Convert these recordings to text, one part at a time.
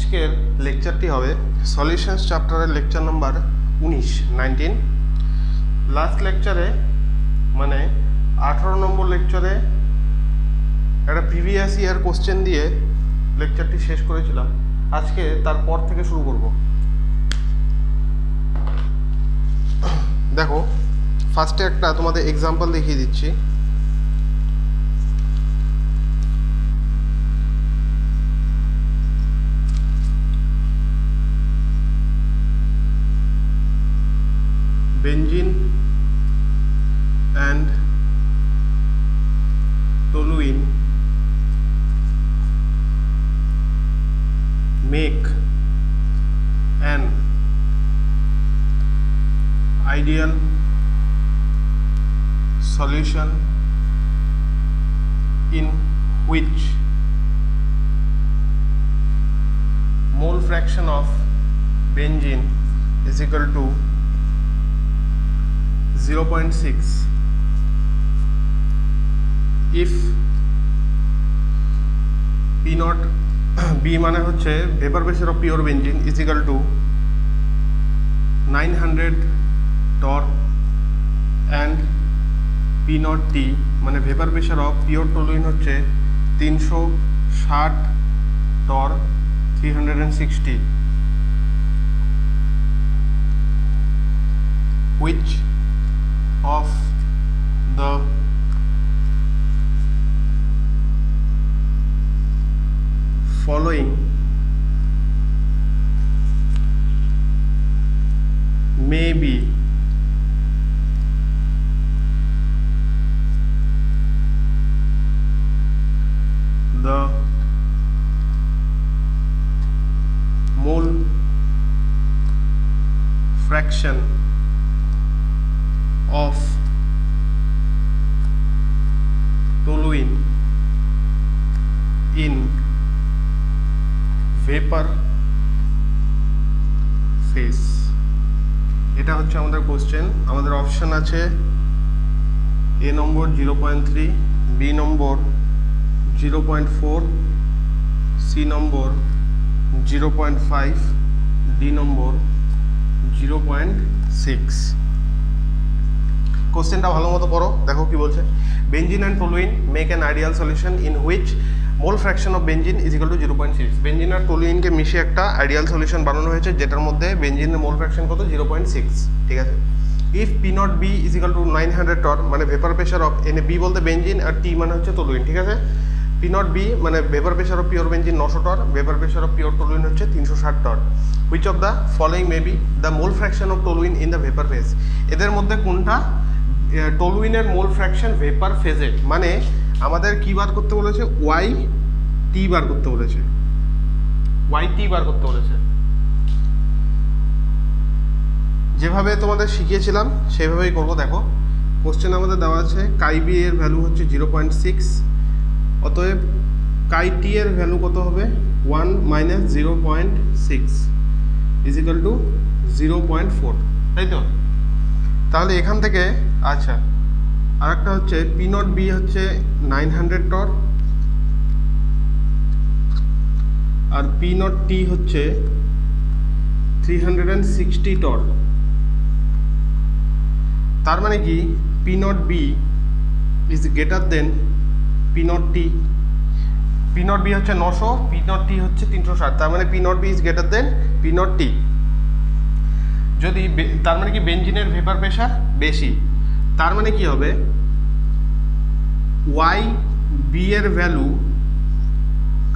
আজকের লেকচারটি হবে সলিউশনস চ্যাপ্টারের লেকচার নাম্বার 19 লাস্ট লেকচারে মানে 18 নম্বর লেকচারে একটা প্রিভিয়াস ইয়ার কোশ্চেন দিয়ে লেকচারটি শেষ করেছিলাম। আজকে তারপর থেকে শুরু করব। দেখো ফার্স্টে একটা তোমাদের এক্সাম্পল দেখিয়ে দিচ্ছি। Benzene and toluene make an ideal solution in which mole fraction of benzene is equal to 0.6 if P naught B মানে হচ্ছে vapor pressure of pure benzene is equal to 900 torr and P naught T মানে vapor pressure of pure toluene হচ্ছে 360 torr 360 which of the following may be the mole fraction of toluene in vapor phase। এটা হচ্ছে আমাদের question. আমাদের option আছে A number 0.3, B number 0.4, C number 0.5, D number 0.6। কোশ্চেনটা ভালো মতো পড়ো, দেখো কি বলছে। Benzene and toluene make an ideal solution in which mole fraction of benzene is equal to 0.6। Benzene আর টলুইনকে মিশিয়ে একটা আইডিয়াল সলিউশন বানানো হয়েছে, যেটার মধ্যে বেনজিনের মোল ফ্র্যাকশন কত 0.6। ঠিক আছে। If P not B is equal to 900 torr মানে ভেপার প্রেশার অফ এনে বি বলতে বেনজিন আর টি মানে হচ্ছে টলুইন। ঠিক আছে। পি নট বি মানে vapour pressure of pure benzene 900 torr, vapour pressure of pure toluene হচ্ছে 360 torr. Which of the following may be the mole fraction of toluene in the vapour phase. এদের মধ্যে কোনটা টলুইনের মোল fraction vapour ফেজে, মানে আমাদের কি বার করতে বলেছে, ওয়াই টি বার করতে বলেছে, ওয়াই টি বার করতে বলেছে। যেভাবে তোমাদের শিখিয়েছিলাম সেভাবেই করবো। দেখো কোশ্চেন আমাদের দেওয়া আছে কাই বি এর ভ্যালু হচ্ছে 0.6, অতএব কাই টি এর ভ্যালু কত হবে 1 মাইনাস 0.6 ইজ ইকুয়াল টু 0.4, তাই তো। তাহলে এখান থেকে আচ্ছা আরেকটা হচ্ছে পি নট বি হচ্ছে 900 টর আর পি নট টি হচ্ছে 360 টর। তার মানে কি P not B is greater than P naught T. P not B হচ্ছে 900, পি নট টি হচ্ছে 360, তার মানে P not B is greater than P naught T. যদি তার মানে কি বেনজিনের ভেপার প্রেশার বেশি, তার মানে কি হবে ওয়াই বি এর ভ্যালু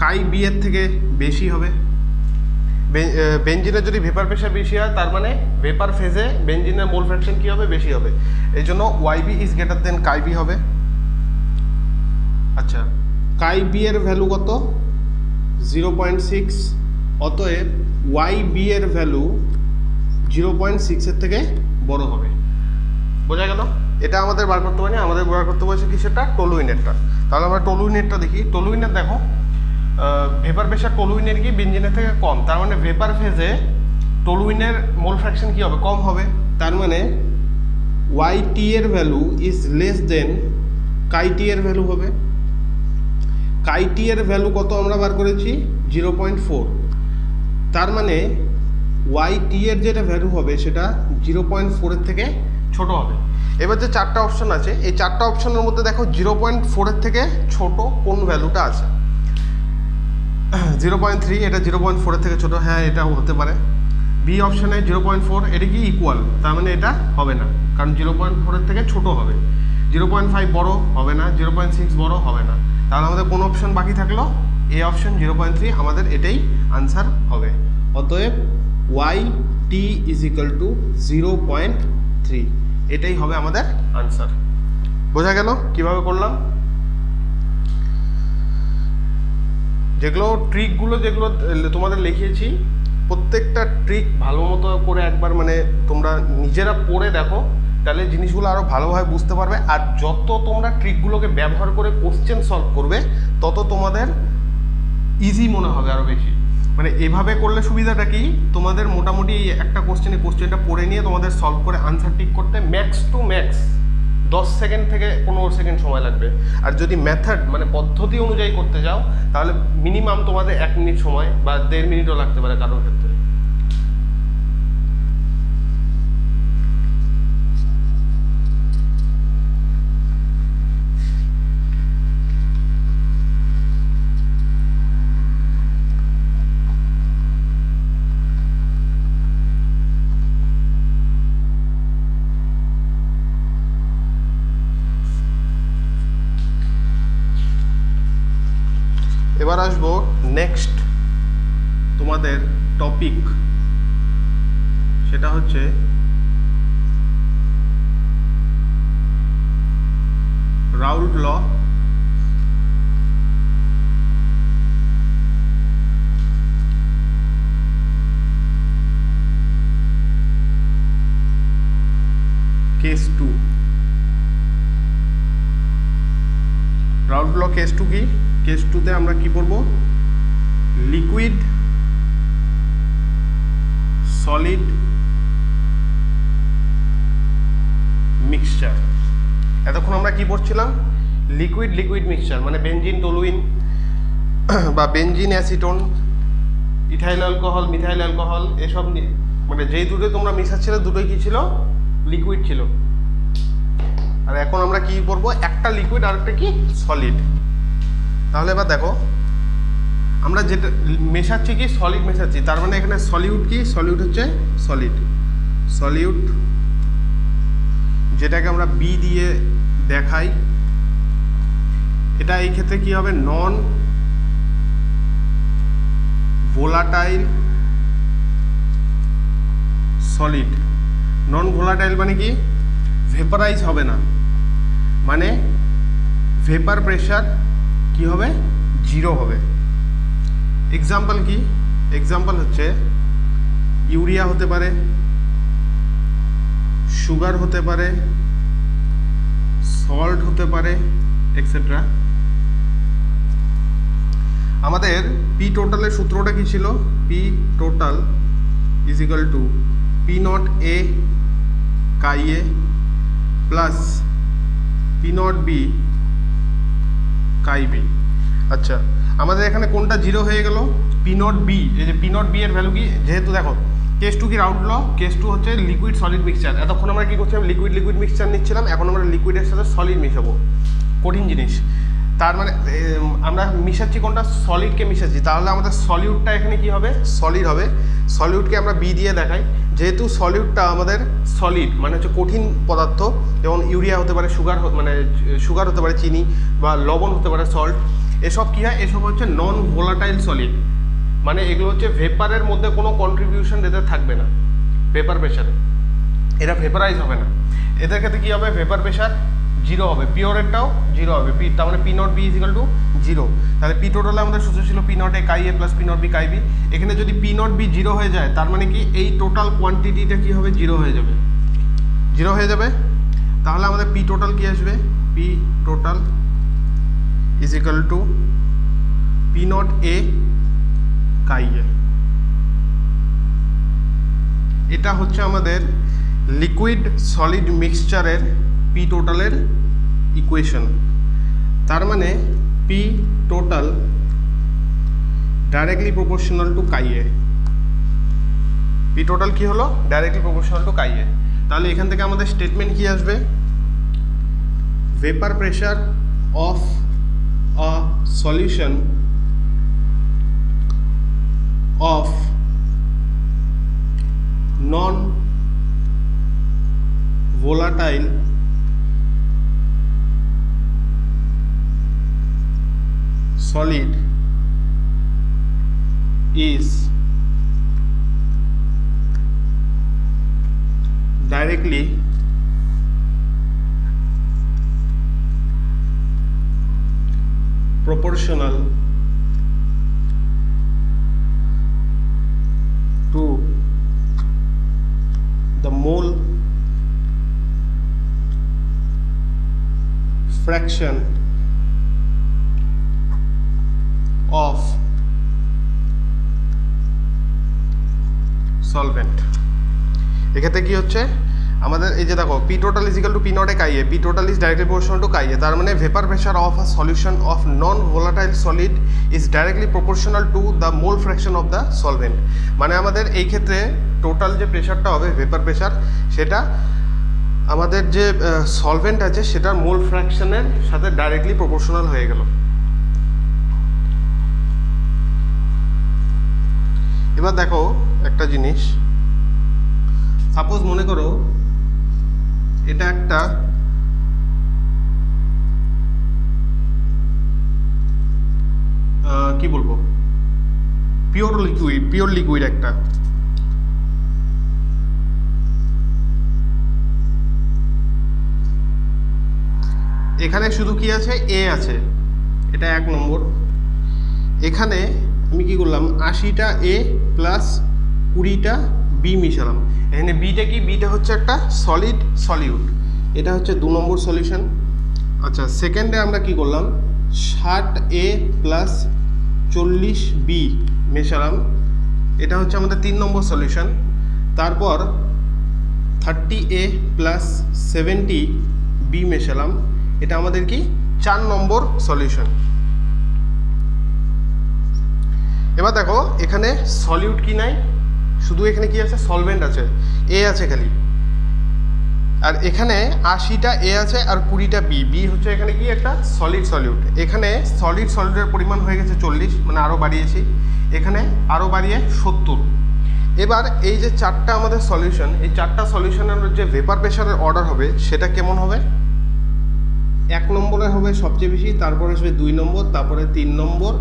কাই বি এর থেকে বেশি হবে। বেনজিনের যদি ভেপার প্রেশার বেশি হয় তার মানে ভেপার ফেজে বেনজিনের মোল ফ্র্যাকশন কি হবে, বেশি হবে। এই জন্য Y B is greater then chi B হবে। আচ্ছা কাই বি এর ভ্যালু কত 0.6, অতএব ওয়াই বি এর ভ্যালু 0.6 এর থেকে বড় হবে। বোঝা গেল? এটা আমাদের বার করতে পারি, আমাদের বার করতে বলছে কি সেটা টলুইনেরটা। তাহলে আমরা টলুইনেরটা দেখি। টলুইনের দেখো ভেপার প্রেশার টলুইনের কি বেনজিনের থেকে কম, তার মানে ভেপার ফেজে টলুইনের মোল ফ্র্যাকশন কি হবে, কম হবে। তার মানে ওয়াই টি এর ভ্যালু ইজ লেস দেন কাই টি এর ভ্যালু হবে। কাই টি এর ভ্যালু কত আমরা বার করেছি 0.4, তার মানে ওয়াই টি এর যেটা ভ্যালু হবে সেটা 0.4 থেকে ছোট হবে। এবার যে চারটা অপশন আছে এই চারটা অপশনের মধ্যে দেখো 0.4 থেকে ছোট কোন ভ্যালুটা আছে। 0.3 এটা 0.4 থেকে ছোট, হ্যাঁ এটাও হতে পারে। বি অপশানে 0.4 এটা কি ইকুয়াল, তার মানে এটা হবে না, কারণ 0.4 থেকে ছোট হবে। 0.5 বড় হবে না, 0.6 বড় হবে না। তাহলে আমাদের কোন অপশন বাকি থাকলো? এ অপশন 0.3, আমাদের এটাই আনসার হবে। অতএব Y T is equal to 0.3, এটাই হবে আমাদের আনসার। বোঝা গেল কিভাবে করলাম? যেগুলো ট্রিকগুলো যেগুলো তোমাদের লিখিয়েছি প্রত্যেকটা ট্রিক ভালো মতো করে একবার মানে তোমরা নিজেরা পড়ে দেখো, তাহলে জিনিসগুলো আরও ভালোভাবে বুঝতে পারবে। আর যত তোমরা ট্রিকগুলোকে ব্যবহার করে কোশ্চেন সলভ করবে তত তোমাদের ইজি মনে হবে আরও বেশি। মানে এভাবে করলে সুবিধাটা কি, তোমাদের মোটামুটি একটা কোশ্চেনটা পড়ে নিয়ে তোমাদের সলভ করে আনসার টিক করতে ম্যাক্স টু ম্যাক্স 10 সেকেন্ড থেকে 15 সেকেন্ড সময় লাগবে। আর যদি মেথড মানে পদ্ধতি অনুযায়ী করতে যাও তাহলে মিনিমাম তোমাদের 1 মিনিট সময় বা 1.5 মিনিটও লাগতে পারে কারোর ক্ষেত্রে। এবার আসবো নেক্সট তোমাদের টপিক, সেটা হচ্ছে রাউল্ট ল। কেস 2, রাউল্ট ল কেস 2 কি? কেস 2তে আমরা কি পড়ব? Liquid solid mixture. এতক্ষণ আমরা কি পড়ছিলাম? লিকুইড মিক্সচার মানে বেনজিন টলুইন বা benzene acetone, ethyl alcohol, methyl alcohol, এসব মানে যেই দুটোই তোমরা মিশাচ্ছিলে দুটোই কি ছিল? লিকুইড ছিল। আর এখন আমরা কি পড়বো? একটা লিকুইড আর একটা কি? সলিড। তাহলে এবার দেখো আমরা যেটা মেশাচ্ছি কি? সলিড মেশাচ্ছি, তার মানে এখানে সলিউট কি? সলিউট হচ্ছে সলিউট, যেটাকে আমরা বি দিয়ে দেখাই। এটা এই ক্ষেত্রে কি হবে? নন ভোলাটাইল সলিড। নন ভোলাটাইল মানে কি? ভেপারাইজ হবে না, মানে ভেপার প্রেশার কি হবে? 0 হবে। এক্সাম্পল কি? এক্সাম্পল হচ্ছে ইউরিয়া হতে পারে, সুগার হতে পারে, সল্ট হতে পারে, এক্সেট্রা। আমাদের পি টোটালের সূত্রটা কি ছিল? P total is equal to P not A chi A plus P not B chi B. আচ্ছা, আমাদের এখানে কোনটা 0 হয়ে গেল? P not B. এই যে পি নট বি এর ভ্যালু কি? যেহেতু দেখো কেস 2 কি রাউল্ট ল, কেস 2 হচ্ছে লিকুইড সলিড মিক্সচার। এতক্ষণ আমরা কি করছিলাম? লিকুইড মিক্সচার নিচ্ছিলাম, এখন আমরা লিকুইডের সাথে সলিড মিশাবো, কঠিন জিনিস। তার মানে আমরা মিশাচ্ছি কোনটা? সলিডকে মিশাচ্ছি। তাহলে আমাদের সলিউটটা এখানে কি হবে? সলিড হবে। সলিউটকে আমরা বি দিয়ে দেখাই, যেহেতু সলিউটটা আমাদের সলিড মানে হচ্ছে কঠিন পদার্থ, যেমন ইউরিয়া হতে পারে, সুগার হতে পারে, চিনি, বা লবণ হতে পারে, সল্ট। এসব কী হয়? এসব হচ্ছে নন ভোলাটাইল সলিড, মানে এগুলো হচ্ছে ভেপারের মধ্যে কোনো কন্ট্রিবিউশন এদের থাকবে না ভেপার প্রেশারে, এরা ভেপারাইজ হবে না। এদের ক্ষেত্রে কী হবে? ভেপার প্রেশার 0 হবে, পিওরেরটাও 0 হবে। তার মানে P not B is equal to 0। তাহলে পি টোটালে আমাদের সূত্র ছিল P not A chi A plus P not B chi B. এখানে যদি পি নট বি 0 হয়ে যায় তার মানে কি এই টোটাল কোয়ান্টিটিটা কী হবে? 0 হয়ে যাবে, 0 হয়ে যাবে। তাহলে আমাদের পি টোটাল কী আসবে? P total is equal to P not A chi A. এটা হচ্ছে আমাদের লিকুইড সলিড মিক্সচারের পি টোটালের ইকুয়েশন। তার মানে P total directly proportional to chi A. P total কি হলো, directly proportional to chi A. তাহলে এখান থেকে আমাদের স্টেটমেন্ট কি আসবে, vapour pressure of a solution of non volatile solid is directly proportional to the mole fraction of solvent। এক্ষেত্রে কি হচ্ছে আমাদের, এই যে দেখো P total is equal to P not A chi A, P total is directly proportional to chi A, তার মানে vapour pressure of a solution of non volatile solid is directly proportional to the mole fraction of the solvent. মানে আমাদের এই ক্ষেত্রে total যে প্রেশারটা হবে vapour pressure, সেটা আমাদের যে সলভেন্ট আছে সেটার মোল ফ্র্যাকশনের সাথে ডাইরেক্টলি প্রপোর্শনাল হয়ে গেল। এবার দেখো একটা জিনিস, সাপোজ মনে করো এটা একটা কি বলবো পিওর লিকুইড একটা, এখানে শুধু কি আছে, এ আছে, এটা 1 নম্বর। এখানে আমি কি করলাম, 80টা এ প্লাস 20টা বি মিশালাম। এখানে বিটা কি, বিটা হচ্ছে একটা সলিউট, এটা হচ্ছে 2 নম্বর সলিউশন। আচ্ছা, সেকেন্ডে আমরা কি করলাম, 60 এ প্লাস 40 বি মেশালাম, এটা হচ্ছে আমাদের 3 নম্বর সলিউশন। তারপর 30 এ প্লাস 70 বি মেশালাম, এটা আমাদের কি 4 নম্বর সলিউশন। এবার দেখো এখানে সলিউট কি নাই, শুধু এখানে কি আছে, সলভেন্ট আছে, এ আছে খালি। আর এখানে 80টা এ আছে আর 20টা বি, বি হচ্ছে এখানে কি একটা সলিউট। এখানে সলিডের পরিমাণ হয়ে গেছে 40, মানে আরও বাড়িয়েছি, এখানে আরও বাড়িয়ে 70। এবার এই যে 4টা আমাদের সলিউশন, এই 4টা সলিউশনের যে ভেপার প্রেশারের অর্ডার হবে সেটা কেমন হবে, 1 নম্বরে হবে সবচেয়ে বেশি, তারপরে আসবে 2 নম্বর, তারপরে 3 নম্বর,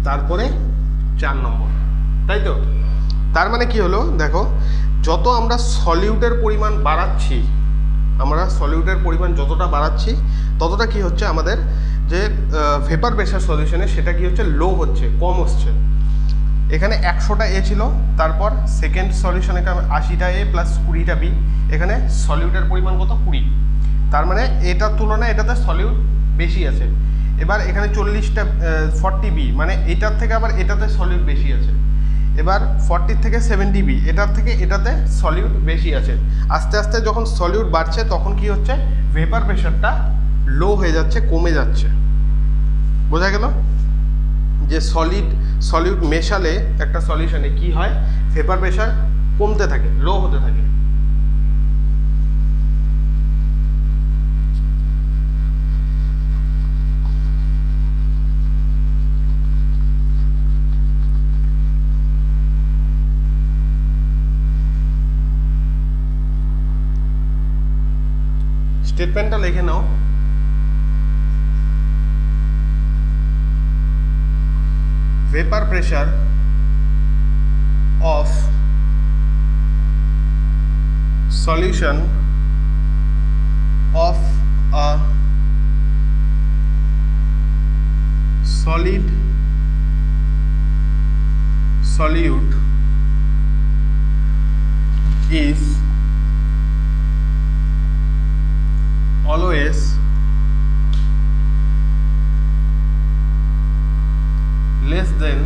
তারপরে 4 নম্বর, তাই তো? তার মানে কি হলো, দেখো যত আমরা সলিউটের পরিমাণ বাড়াচ্ছি, আমরা সলিউটের পরিমাণ যতটা বাড়াচ্ছি ততটা কি হচ্ছে, আমাদের যে ভেপার প্রেশার সলিউশনে সেটা কি হচ্ছে, লো হচ্ছে, কম হচ্ছে। এখানে 100টা এ ছিল, তারপর সেকেন্ড সলিউশনে 80টা এ প্লাস 20টা বি, এখানে সলিউটের পরিমাণ কত, 20। তার মানে এটার তুলনায় এটাতে সলিউট বেশি আছে। এবার এখানে 40 বি, মানে এটার থেকে আবার এটাতে সলিউট বেশি আছে। এবার 40 থেকে 70 বি, এটার থেকে এটাতে সলিউট বেশি আছে। আস্তে আস্তে যখন সলিউট বাড়ছে তখন কি হচ্ছে, ভেপার প্রেশারটা লো হয়ে যাচ্ছে, কমে যাচ্ছে। বোঝা গেল যে সলিউট মেশালে একটা সলিউশনে কি হয়, ভেপার প্রেশার কমতে থাকে, লো হতে থাকে। স্টেটমেন্টটা লিখে নাও, vapor pressure of solution of a solid solute is always less than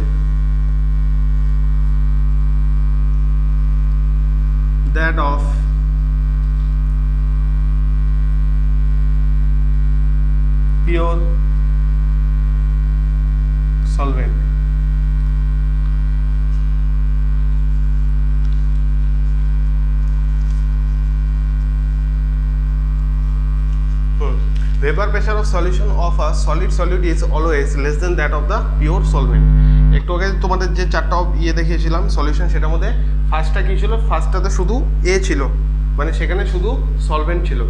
that of pure solvent। pressure of solution of a solid is always less than that of the pure solvent. একটু আগে তোমাদের যে চারটা ইয়ে দেখিয়েছিলাম solution, সেটার মধ্যে ফার্স্টটা কী ছিল, ফার্স্টটাতে শুধু এ ছিল, মানে সেখানে শুধু সলভেন্ট ছিল।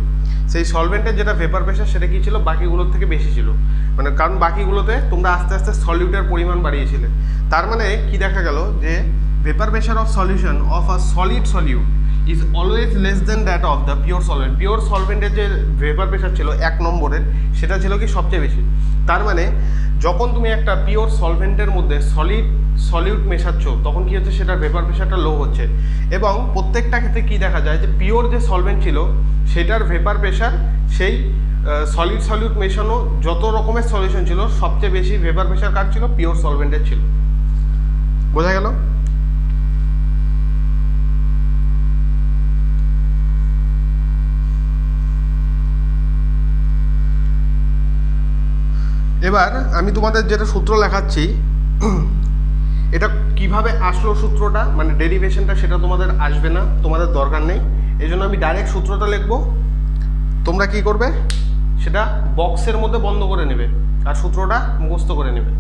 সেই সলভেন্টের যেটা ভেপার প্রেশার সেটা কী ছিল, বাকিগুলোর থেকে বেশি ছিল, মানে কারণ বাকিগুলোতে তোমরা আস্তে আস্তে সলিউটের পরিমাণ বাড়িয়েছিলে। তার মানে কি দেখা গেল যে vapour pressure of solution of a solid solute is always less than that of the pure solvent. Pure সলভেন্টের যে ভেপার প্রেশার ছিল 1 নম্বরের, সেটা ছিল কি সবচেয়ে বেশি। তার মানে যখন তুমি একটা পিওর সলভেন্টের মধ্যে সলিউট মেশাচ্ছ, তখন কি হচ্ছে, সেটার ভেপার প্রেশারটা লো হচ্ছে। এবং প্রত্যেকটা ক্ষেত্রে কি দেখা যায় যে পিওর যে সলভেন্ট ছিল সেটার ভেপার প্রেশার সেই সলিউট মেশানো যত রকমের সলিউশন ছিল সবচেয়ে বেশি ভেপার প্রেশার কার ছিল, পিওর সলভেন্টের ছিল। বোঝা গেল? এবার আমি তোমাদের যেটা সূত্র লেখাচ্ছি, এটা কিভাবে আসলো সূত্রটা, মানে ডেরিভেশনটা, সেটা তোমাদের আসবে না, তোমাদের দরকার নেই। এই জন্য আমি ডাইরেক্ট সূত্রটা লিখব, তোমরা কি করবে সেটা বক্সের মধ্যে বন্ধ করে নেবে আর সূত্রটা মুখস্থ করে নেবে।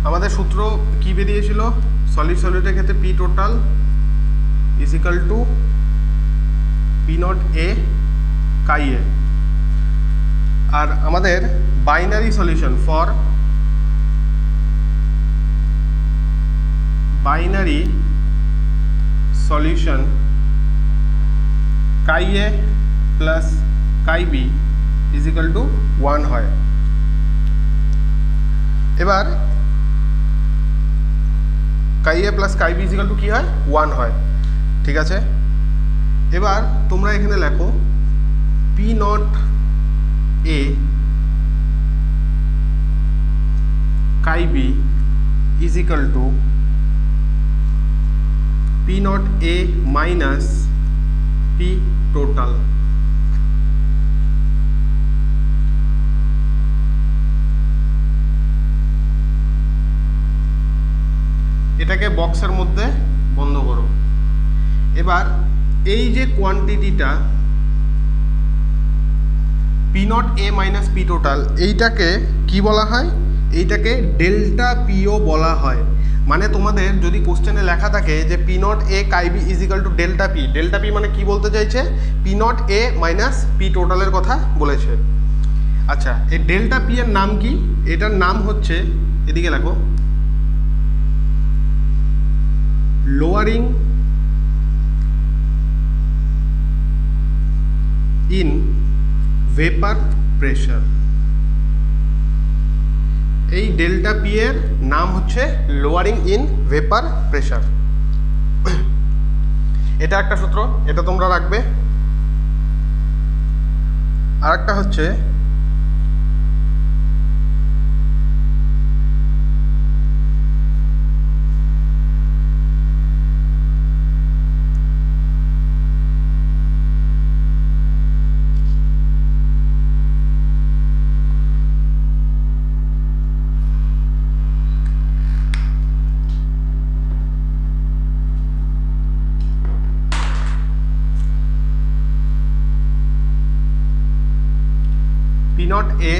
আমাদের সূত্র কি বেরিয়েছিল, সলিউটের ক্ষেত্রে P total is equal to P not A chi A. আর আমাদের binary solution for binary solution chi A plus chi B is equal to 1 হয়। এবার chi A plus chi B is equal to কী হয়, 1 হয়। ঠিক আছে, এবার তোমরা এখানে লেখো P not A chi B is equal to P not A minus P total. এটাকে বক্সের মধ্যে বন্ধ করো। এবার এই যে কোয়ান্টিটিটা P not A minus P total, এইটাকে কি বলা হয়, এইটাকে ডেল্টা পিও বলা হয়। মানে তোমাদের যদি কোশ্চেনে লেখা থাকে যে P not A chi B is equal to delta P মানে কি বলতে চাইছে, P not A minus P টোটালের কথা বলেছে। আচ্ছা, এই ডেল্টা পি এর নাম কি, এটার নাম হচ্ছে, এদিকে লেখো, লোয়ারিং ইন ভেপার প্রেশার। এই ডেল্টা পি এর নাম হচ্ছে লোয়ারিং ইন ভেপার প্রেশার। এটা একটা সূত্র, এটা তোমরা রাখবে। আর একটা হচ্ছে P naught A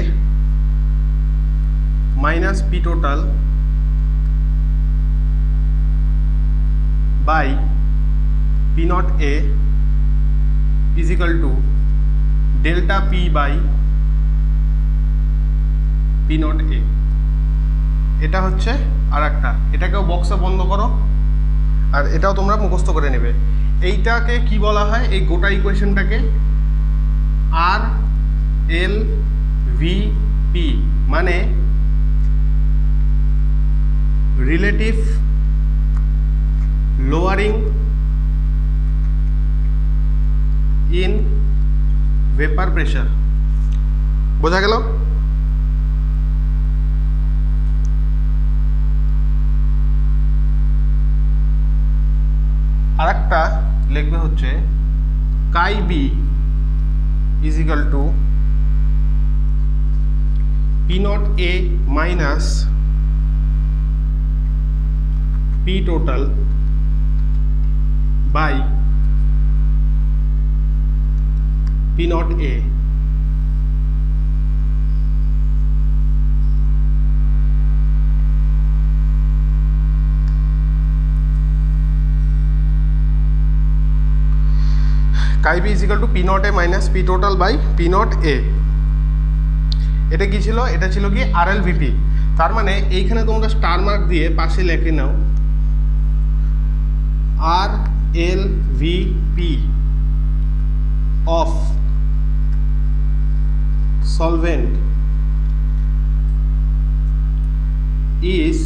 minus P total by P naught A is equal to delta P by P naught A। এটা হচ্ছে আর একটা, এটাকেও বক্সে বন্ধ করো আর এটাও তোমরা মুখস্থ করে নেবে। এইটাকে কি বলা হয়, এই গোটা ইকুয়েশনটাকে আর এল ভি পি মানে relative lowering in vapour pressure. বোঝা গেল? আর একটা লিখবে হচ্ছে কাই B is equal to P naught A minus P total by P naught A chi B is equal to P not A minus P total by P not A. এটা কি ছিল? এটা ছিল কি RLVP। তার মানে এইখানে তোমরা স্টার মার্ক দিয়ে পাশে লিখে নাও RLVP of solvent is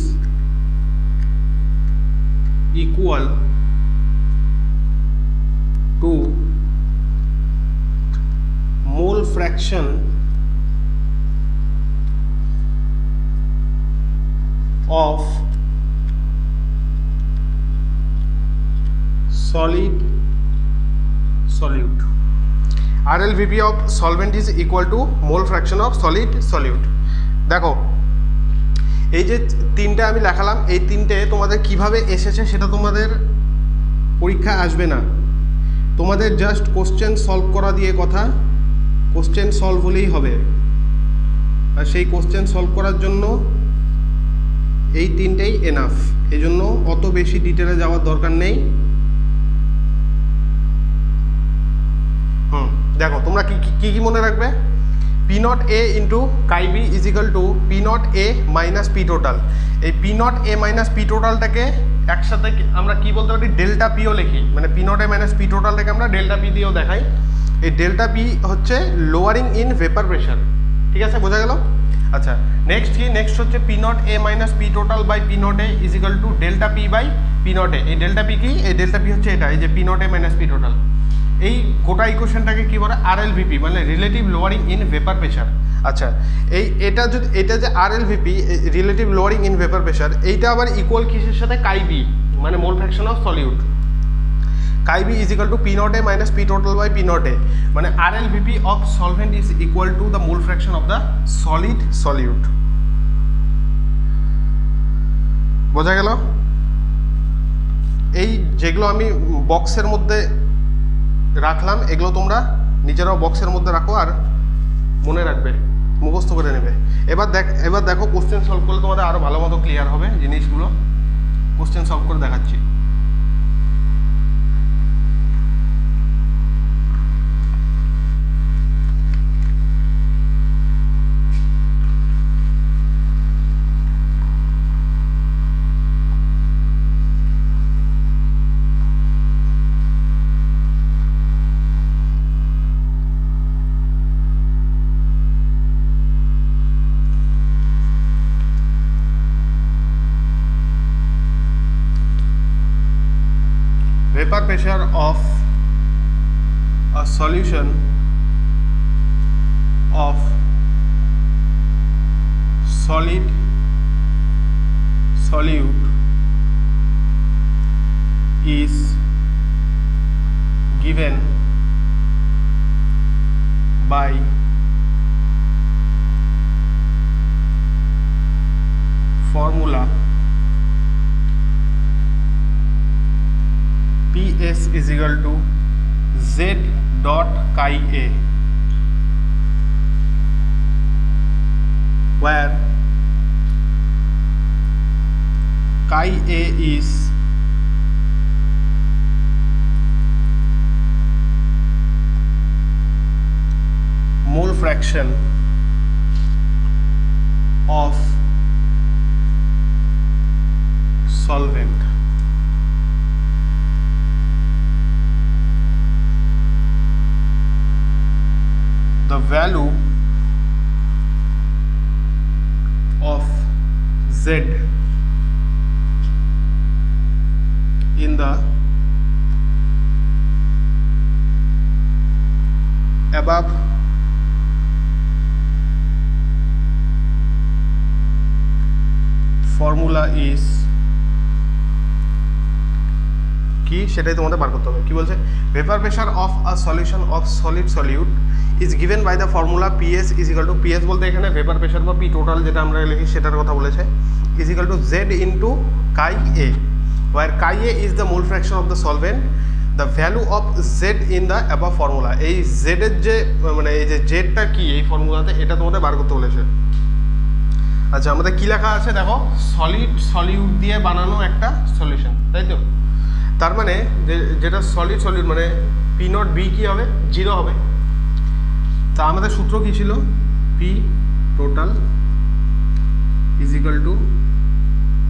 equal to mole fraction of solid solute। RLVP of solvent is equal to mole fraction of solid solute। দেখো এই যে তিনটে আমি লেখালাম, এই তিনটে তোমাদের কিভাবে এসেছে সেটা তোমাদের পরীক্ষায় আসবে না, তোমাদের জাস্ট কোশ্চেন সলভ করা দিয়ে কথা, কোশ্চেন সলভ হলেই হবে। আর সেই কোশ্চেন সলভ করার জন্য এই তিনটেই এনাফ, এই জন্য অত বেশি ডিটেলে যাওয়ার দরকার নেই। দেখো তোমরা কি কি মনে রাখবে? P not A into chi B is equal to P not A minus P total. এই P not A minus P টোটালটাকে একসাথে আমরা কি বলতে পারি? ডেল্টা পিও লিখি, মানে P not A minus P টোটালটাকে আমরা ডেল্টা পি দিয়েও দেখাই। এই ডেল্টা পি হচ্ছে লোয়ারিং ইন ভেপার প্রেশার। ঠিক আছে, বোঝা গেল? আচ্ছা, নেক্সট কি? নেক্সট হচ্ছে P not A minus P total by P not A is equal to delta P by P not A. এই ডেল্টা পি কি? এই ডেল্টা পি হচ্ছে এটা, এই যে P not A minus P total. এই গোটা ইকুয়েশনটাকে কি বলে? RLVP, মানে relative lowering in vapour pressure. আচ্ছা, এটা যে RLVP relative lowering in vapour pressure, এইটা আবার ইকুয়াল কিসের সাথে? কাই বি, মানে mole fraction of solute. Chi B is equal to P not A minus P total by P not A, মানে RLVP of solvent is equal to the mole fraction of the solid solute. বোঝা গেল? এই যেগুলো আমি বক্সের মধ্যে রাখলাম, এগুলো তোমরা নিজেরাও বক্সের মধ্যে রাখো আর মনে রাখবে, মুখস্থ করে নেবে। এবার দেখো কোশ্চেন সলভ করলে তোমাদের আরও ভালো মতো ক্লিয়ার হবে জিনিসগুলো। কোশ্চেন সলভ করে দেখাচ্ছি। Vapor pressure of a solution of solid solute is given by formula PS is equal to Z dot chi A, where chi A is mole fraction of solvent. The value of Z in the above formula is কি সেটাই তোমাদের বার করতে হবে। কি বলছে? Vapour pressure of a solution of solid solute is given by the formula PS is equal to, PS বলতে এখানে vapour pressure বা পি টোটাল যেটা আমরা লিখি সেটার কথা বলেছে, is equal to Z into chi A, where chi A is the mole fraction of the solvent, the value of Z in the above formula. এই জেডের যে মানে এই যে জেডটা কি এই ফর্মুলাতে, এটা তোমাদের বার করতে বলেছে। আচ্ছা, আমাদের কী লেখা আছে দেখো? সলিড সলিউট দিয়ে বানানো একটা সলিউশন, তাই তো? তার মানে যেটা সলিড সলিউট মানে পি নট বি কী হবে 0 হবে। তা আমাদের সূত্র কী ছিল P total is equal to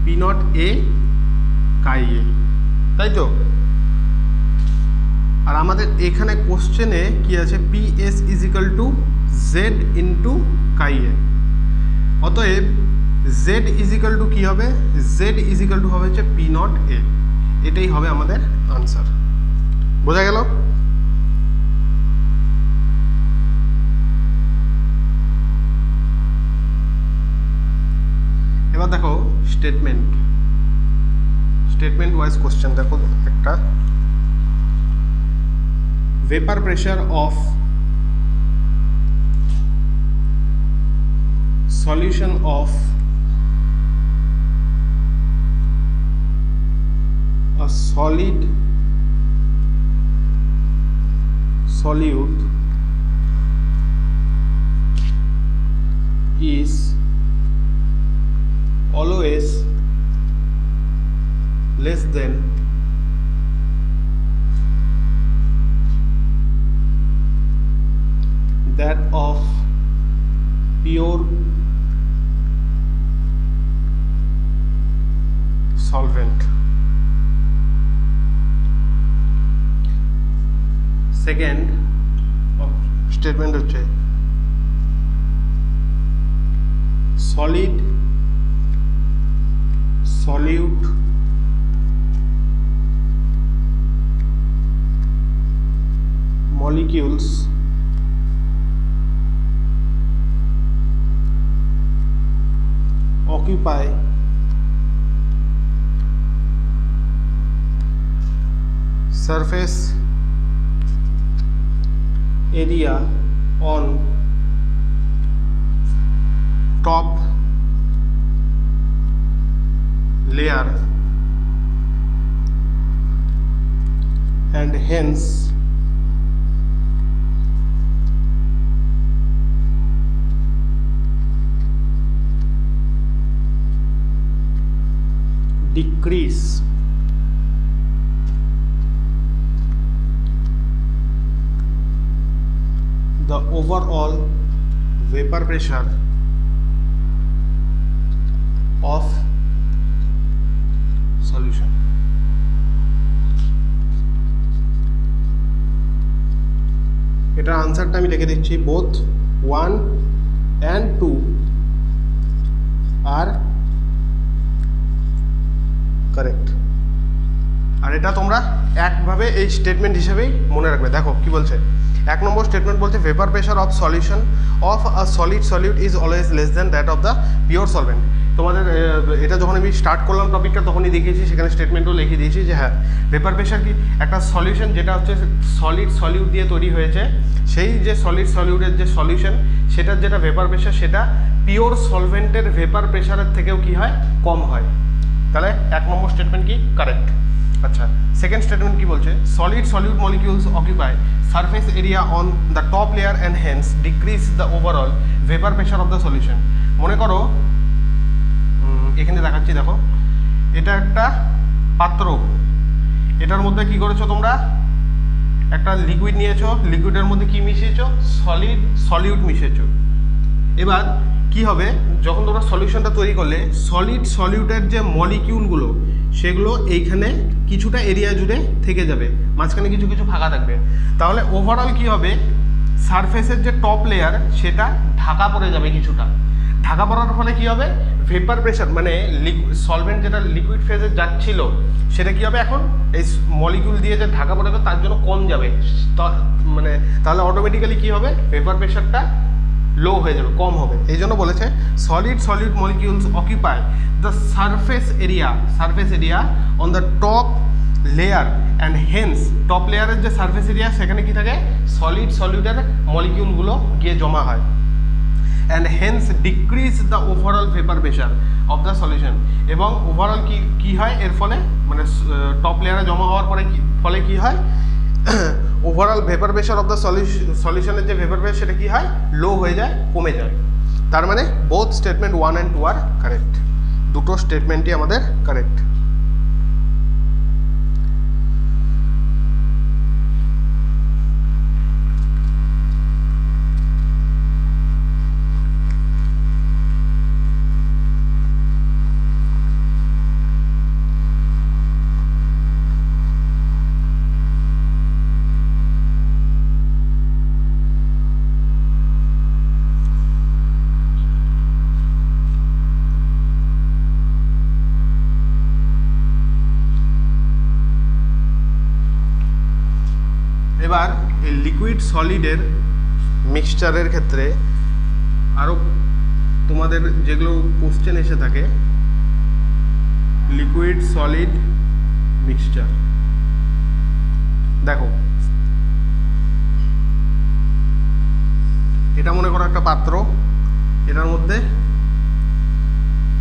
P not A chi A, তাই তো। আর আমাদের এখানে কোশ্চেনে কি আছে P S is equal to Z into chi A. অতএব জেড ইজ ইকাল টু কী হবে জেড ইজ ইকাল টু হবে হচ্ছে পি নট এ। এটাই হবে আমাদের আনসার। বোঝা গেল? এবার দেখো স্টেটমেন্ট ওয়াইজ কোশ্চেন দেখো একটা। vapor pressure of solution of a solid solute is always less than that of pure solvent. Second statement হচ্ছে solid solute molecules occupy surface area on top layer and hence decrease the overall vapor pressure of solution. এটার আনসারটা আমি লিখে দিচ্ছি both 1 and 2 are correct. আর এটা তোমরা একভাবে এই স্টেটমেন্ট হিসেবেই মনে রাখবে। দেখো কি বলছে, 1 নম্বর স্টেটমেন্ট বলছে vapour pressure of solution of a solid solute is always less than that of the pure solvent. তোমাদের এটা যখন আমি স্টার্ট করলাম টপিকটা তখনই দেখিয়েছি, সেখানে স্টেটমেন্টও লিখে দিয়েছি যে হ্যাঁ ভেপার প্রেশার কি একটা সলিউশন যেটা হচ্ছে সলিড সলিউট দিয়ে তৈরি হয়েছে, সেই যে সলিড সলিউটের যে সলিউশন সেটার যেটা ভেপার প্রেশার সেটা পিওর সলভেন্টের ভেপার প্রেশারের থেকেও কি হয় কম হয়। তাহলে 1 নম্বর স্টেটমেন্ট কি কারেক্ট। আচ্ছা সেকেন্ড স্টেটমেন্ট কি বলছে, solid solute molecules occupy surface area on the top layer and hence decrease the overall vapour pressure of the solution. মনে করো এখানে দেখাচ্ছি, দেখো এটা একটা পাত্র, এটার মধ্যে কি করেছো তোমরা একটা লিকুইড নিয়েছো, লিকুইডের মধ্যে কি মিশিয়েছো সলিড সলিউট মিশিয়েছো। এবার কি হবে যখন তোমরা সলিউশনটা তৈরি করলে সলিড সলিউটের যে মলিকিউলগুলো সেগুলো এইখানে কিছুটা এরিয়া জুড়ে থেকে যাবে, মাঝখানে কিছু কিছু ফাঁকা থাকবে। তাহলে ওভারঅল কি হবে সারফেসের যে টপ লেয়ার সেটা ঢাকা পড়ে যাবে কিছুটা। ঢাকা পড়ার ফলে কি হবে ভেপার প্রেশার মানে সলভেন্ট যেটা লিকুইড ফেজে যাচ্ছিল সেটা কি হবে এখন এই মলিকিউল দিয়ে যে ঢাকা পড়ে যাবে তার জন্য কম যাবে, মানে তাহলে অটোমেটিক্যালি কি হবে ভেপার প্রেশারটা লো হয়ে যাবে, কম হবে। এই জন্য বলেছে solid solid molecules occupy the surface area on the top layer and hence top লেয়ারের যে সারফেস এরিয়া সেখানে কি থাকে সলিড সলিউটের মলিকিউলগুলো গিয়ে জমা হয় and hence decrease the overall vapour pressure of the solution. এবং ওভারঅল কি হয় এর ফলে মানে টপ লেয়ারে জমা হওয়ার পরে ফলে কি হয় overall vapour pressure of the সলিউশনের যে ভেপার প্রেশার সেটা কি হয় লো হয়ে যায়, কমে যায়। তার মানে both statement 1 and 2 are correct, দুটো স্টেটমেন্টই আমাদের কারেক্ট। এবার এই লিকুইড সলিডের মিক্সচারের ক্ষেত্রে আরও তোমাদের যেগুলো কোশ্চেন এসে থাকে, লিকুইড সলিড মিক্সচার। দেখো এটা মনে করো একটা পাত্র, এটার মধ্যে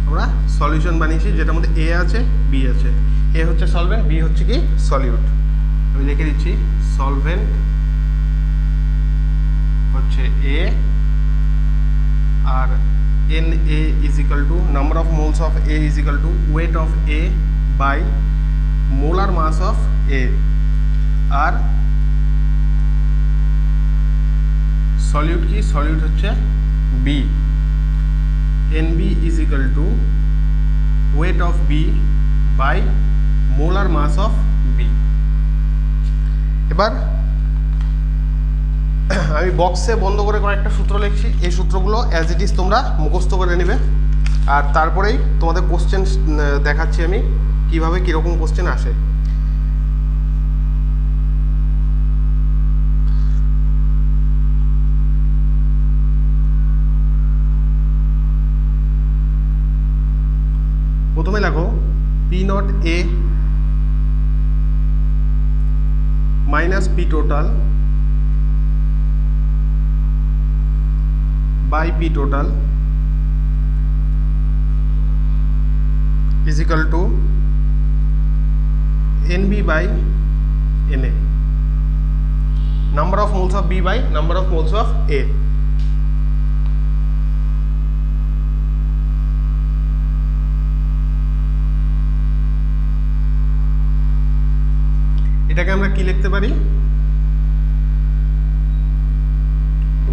আমরা সলিউশন বানিয়েছি, যেটার মধ্যে এ আছে বি আছে। এ হচ্ছে সলভেন্ট, বি হচ্ছে কি সলিউট। আমি লিখে দিচ্ছি সলভেন্ট হচ্ছে এ, আর n A is equal to number of moles of A is equal to weight of A by molar mass of A. আর সলিউট কি, সলিউট হচ্ছে B, n B is equal to weight of B by molar mass of B. এবার আমি বক্সে বন্ধ করে কয়েকটা সূত্র লিখছি, এই সূত্রগুলো অ্যাজ ইট ইজ তোমরা মুখস্থ করে নেবে, আর তারপরেই তোমাদের কোশ্চেন দেখাচ্ছি আমি কিভাবে কীরকম কোশ্চেন আসে। প্রথমে লেখো P not A minus P total by P total is equal to NB by NA, number of moles of B by number of moles of A। এটাকে আমরা কি লিখতে পারি,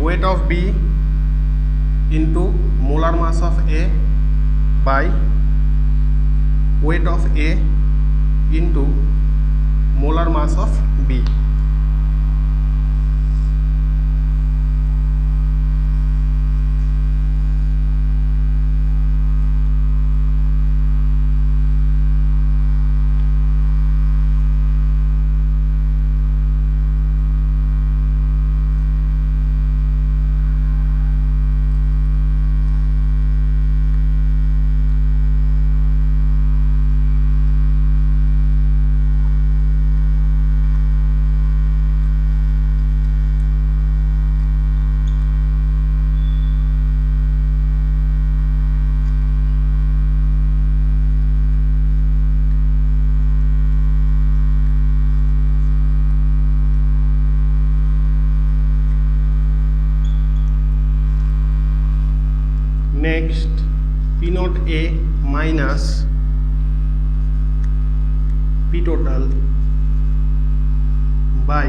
weight of B into molar mass of A by weight of A into molar mass of B। Next, P naught A minus P total by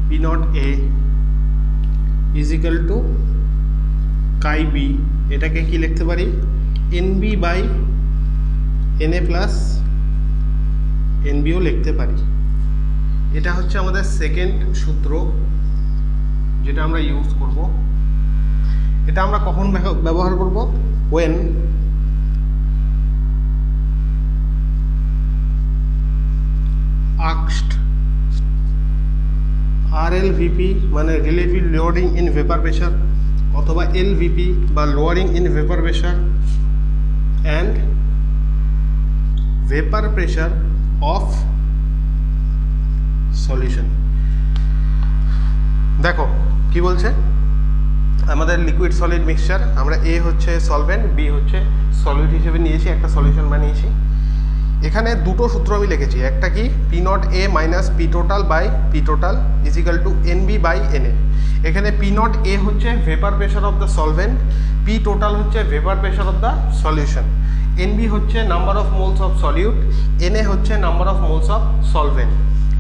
P naught A is equal to chi B। এটাকে কি লিখতে পারি, NB by NA plus NB ও লিখতে পারি। এটা হচ্ছে আমাদের second সূত্র যেটা আমরা ইউজ করব। এটা আমরা কখন ব্যবহার করব, when asked RLVP মানে relative loading in vapour pressure, অথবা LVP বা lowering in vapour pressure and vapour pressure of solution. দেখো কি বলছে, আমাদের লিকুইড সলিড মিক্সচার, আমরা এ হচ্ছে সলভেন্ট, বি হচ্ছে সলিউট হিসেবে নিয়েছি, একটা সলিউশন বানিয়েছি। এখানে দুটো সূত্র আমি লিখেছি, একটা কি P not A minus P total by P total is equal to NB by NA। এখানে পি নট এ হচ্ছে vapour pressure of the solvent, P total হচ্ছে vapour pressure of the solution, NB হচ্ছে number of moles of solute, NA হচ্ছে number of moles of solvent.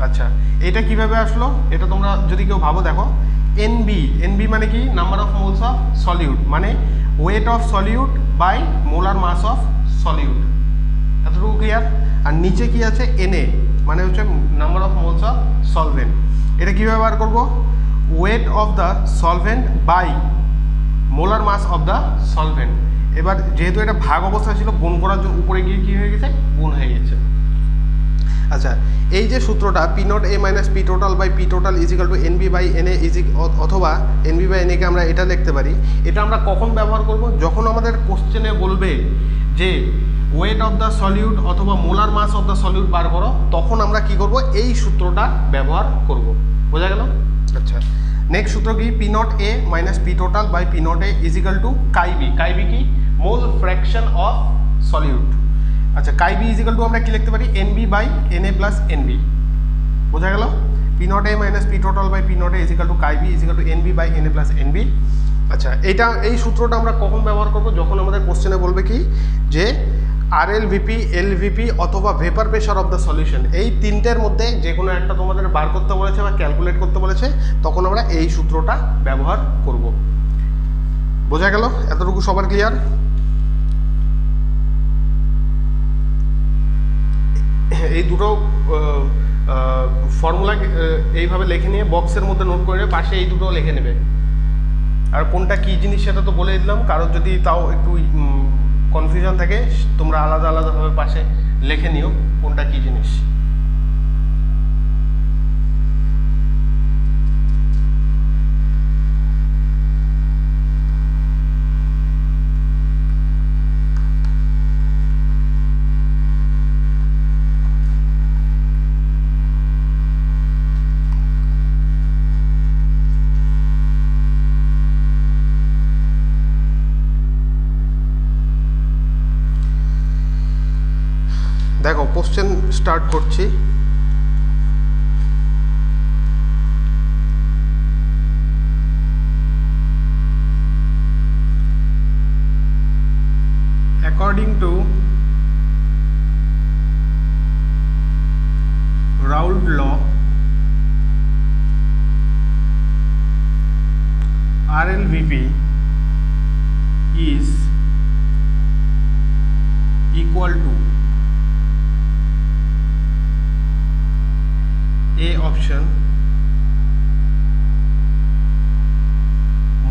আচ্ছা, এটা কিভাবে আসলো, এটা তোমরা যদি কেউ ভাবো, দেখো NB মানে কি, number of moles of solute, মানে weight of solute by molar mass of solute, এতটুকু ক্লিয়ার। আর নিচে কি আছে, NA মানে হচ্ছে number of moles of solvent. এটা কীভাবে বার করবো, weight of the solvent by molar mass of the solvent. এবার যেহেতু এটা ভাগ অবস্থা ছিল, গুণ করার জন্য উপরে গিয়ে কী হয়ে গেছে, গুণ হয়ে গেছে। আচ্ছা, এই যে সূত্রটা P not A minus P total by P total is equal to NB by NA অথবা এনবি বাই এনএকে আমরা এটা লিখতে পারি, এটা আমরা কখন ব্যবহার করব? যখন আমাদের কোশ্চেনে বলবে যে ওয়েট অফ দ্য সলিউট অথবা molar mass of the solute বার করো, তখন আমরা কি করব? এই সূত্রটা ব্যবহার করব। বোঝা গেল? আচ্ছা, নেক্সট সূত্র কি? P not A minus P total by P not A is equal to chi B. Chi B কি? Mole fraction of solute. আচ্ছা, কাই বি ইজিক্যাল টু আমরা কি লিখতে পারি? N B by n A plus n B. বোঝা গেল? P not A minus P total by P not A is equal to chi B is equal to NB by n A plus n B. আচ্ছা, এই সূত্রটা আমরা কখন ব্যবহার করব? যখন আমাদের কোশ্চেনে বলবে কি যে আরএলভিপি, এলভিপি অথবা vapour pressure of the solution, এই তিনটের মধ্যে যে কোনো একটা তোমাদের বার করতে বলেছে বা ক্যালকুলেট করতে বলেছে, তখন আমরা এই সূত্রটা ব্যবহার করব। বোঝা গেল? এতটুকু সবার ক্লিয়ার? এই দুটো ফর্মুলা এইভাবে লিখে নিয়ে বক্সের মধ্যে নোট করে পাশে এই দুটো লিখে নেবে। আর কোনটা কী জিনিস সেটা তো বলে দিলাম, কারোর যদি তাও একটু কনফিউশন থাকে তোমরা আলাদা আলাদাভাবে পাশে লিখে নিও কোনটা কী জিনিস। দেখো, কোশ্চেন স্টার্ট করছি। According to Raoult law, RLVP is equal to A option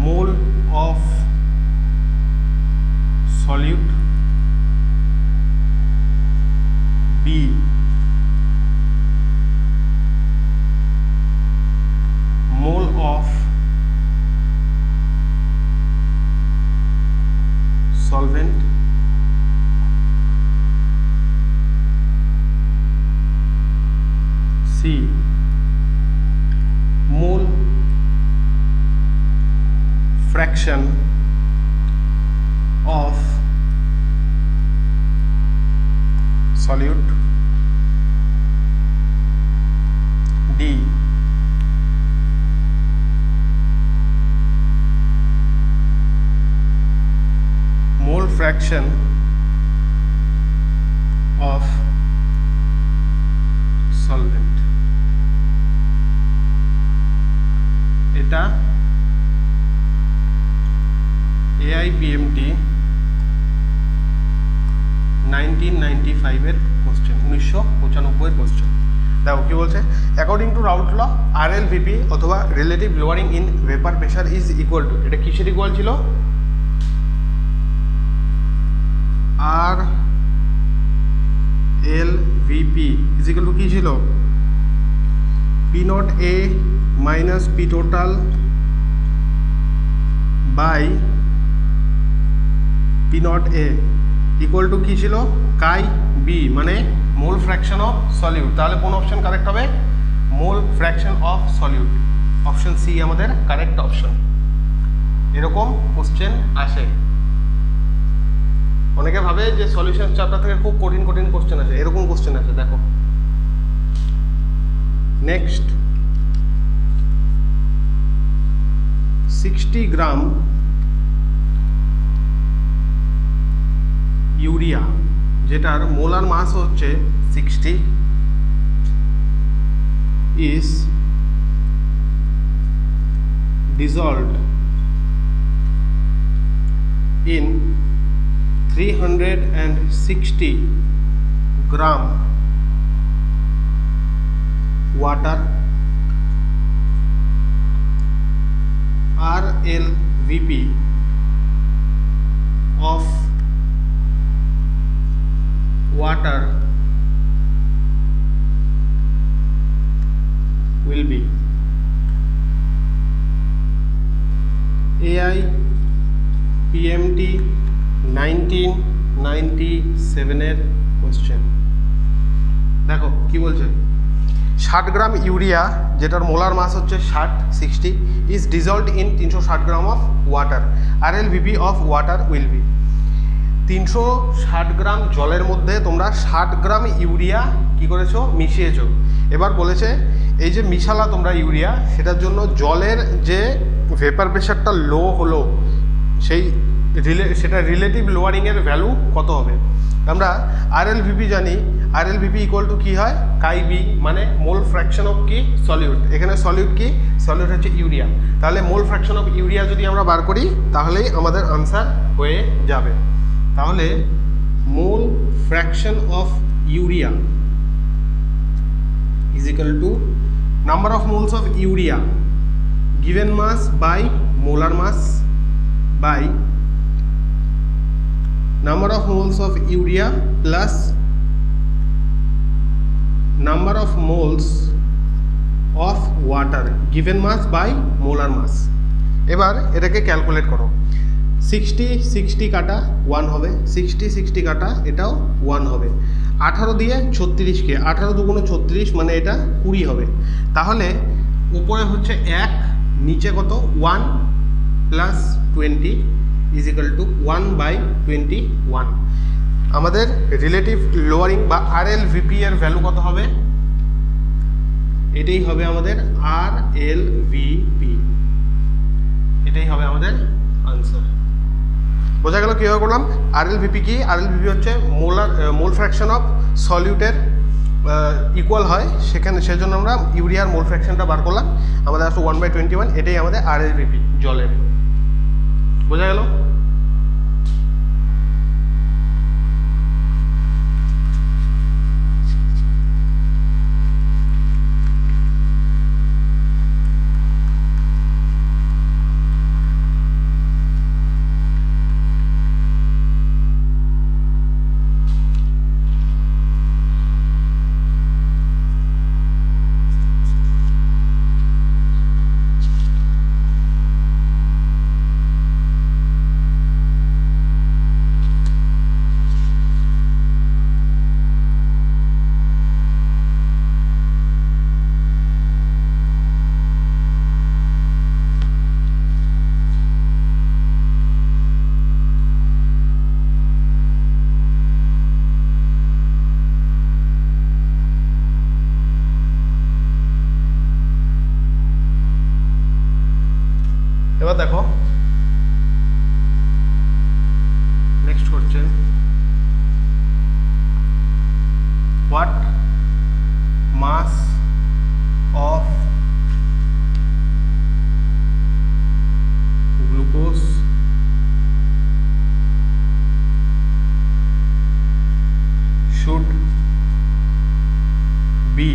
mole of solute, B mole of solvent, C mole fraction of solute, D mole fraction of solvent। এটা AIPMT 1995 এর কোশ্চেন, 1995 এর question. দেখো কি বলছে? According to Raoult law, RLVP অথবা relative lowering in vapour pressure is equal to, এটা কিসের equal ছিল? RLVP ইজ ইকুয়াল টু কি ছিল? P not A minus P total by P not A equal to কি ছিল? কাই বি, মানে mole fraction of solute. তাহলে কোন অপশন কারেক্ট হবে? Mole fraction of solute. Option C আমাদের কারেক্ট অপশন। এরকম কোশ্চেন আসে। অনেকে ভাবে যে সলিউশন চ্যাপ্টার থেকে খুব কঠিন কঠিন কোশ্চেন আসে, এরকম কোশ্চেন আসে। দেখো নেক্সট, 60 গ্রাম ইউরিয়া, যেটার মোলার মাস হচ্ছে 60, is dissolved in 360 gram water, RLVP of water 1997 question. দেখো কি বলছে, 60 গ্রাম ইউরিয়া যেটার মোলার মাস হচ্ছে 60 is dissolved in 360 gram of water, RLVP of water will be. 360 গ্রাম জলের মধ্যে তোমরা 60 গ্রাম ইউরিয়া কি করেছো, মিশিয়েছো। এবার বলেছে এই যে মিশালা তোমরা ইউরিয়া, সেটার জন্য জলের যে ভেপার প্রেশারটা লো হলো সেটা রিলেটিভ লোয়ারিংয়ের ভ্যালু কত হবে। আমরা RLVP জানি, RLVP ইকুয়াল টু কী হয়, কাই বি, মানে মোল ফ্র্যাকশন অফ কি, সলিউট। এখানে সলিউট কি, সলিউট হচ্ছে ইউরিয়া। তাহলে মোল ফ্র্যাকশন অফ ইউরিয়া যদি আমরা বার করি তাহলেই আমাদের আনসার হয়ে যাবে। তাহলে মোল fraction of urea is equal to number of moles of urea given mass by molar mass by number of moles of urea plus number of moles of water given mass by molar mass। এবার এটাকে calculate করো। 60 কাটা 1 হবে, 60 কাটা এটাও 1 হবে। 18 দিয়ে 36কে 18 দুগুণ 36 মানে এটা 20 হবে। তাহলে উপরে হচ্ছে 1, নিচে কত 1 প্লাস 20 ইজ ইকাল টু 1/21। আমাদের রিলেটিভ লোয়ারিং বা RLVP এর ভ্যালু কত হবে, এটাই হবে আমাদের RLVP, এটাই হবে আমাদের আনসার। বোঝা গেল কীভাবে করলাম। RLVP কি, RLVP হচ্ছে মোল ফ্র্যাকশন অফ সলিউটের ইকুয়াল হয়, সেজন্য আমরা ইউরিয়ার মোল ফ্র্যাকশনটা বার করলাম, আমাদের আসলে 1/21, এটাই আমাদের RLVP জলের। বোঝা গেল। এবার দেখো next question, what mass of glucose should be